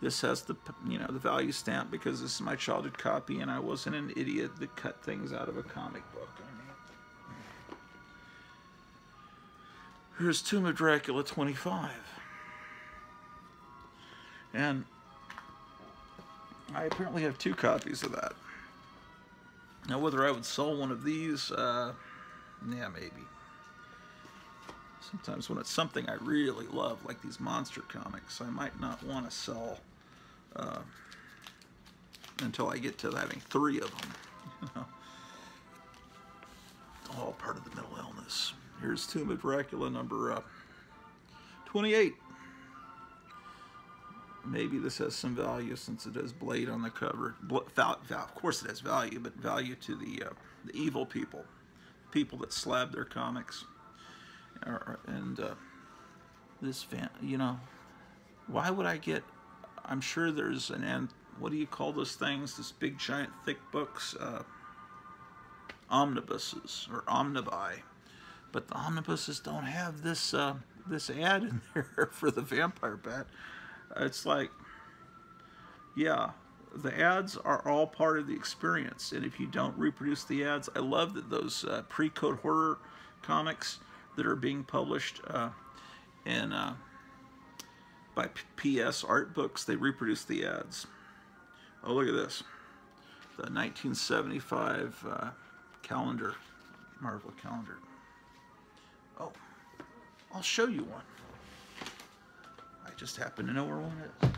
This has the the value stamp because this is my childhood copy, and I wasn't an idiot that cut things out of a comic book. Here's Tomb of Dracula 25. And I apparently have 2 copies of that. Now, whether I would sell one of these, yeah, maybe. Sometimes when it's something I really love, like these monster comics, I might not want to sell until I get to having 3 of them. All part of the mental illness. Here's Tomb of Dracula number 28. Maybe this has some value since it has Blade on the cover. Of course it has value, but value to the evil people. People that slab their comics. And this you know, why would I get? I'm sure there's what do you call those things? This big giant thick books, omnibuses or omnibi. But the omnibuses don't have this this ad in there for the vampire bat. It's like, yeah, the ads are all part of the experience, and if you don't reproduce the ads, I love that those pre-code horror comics that are being published in by PS Art Books, they reproduce the ads. Oh, look at this, the 1975 calendar, Marvel calendar. Oh, I'll show you one. I just happen to know where one is.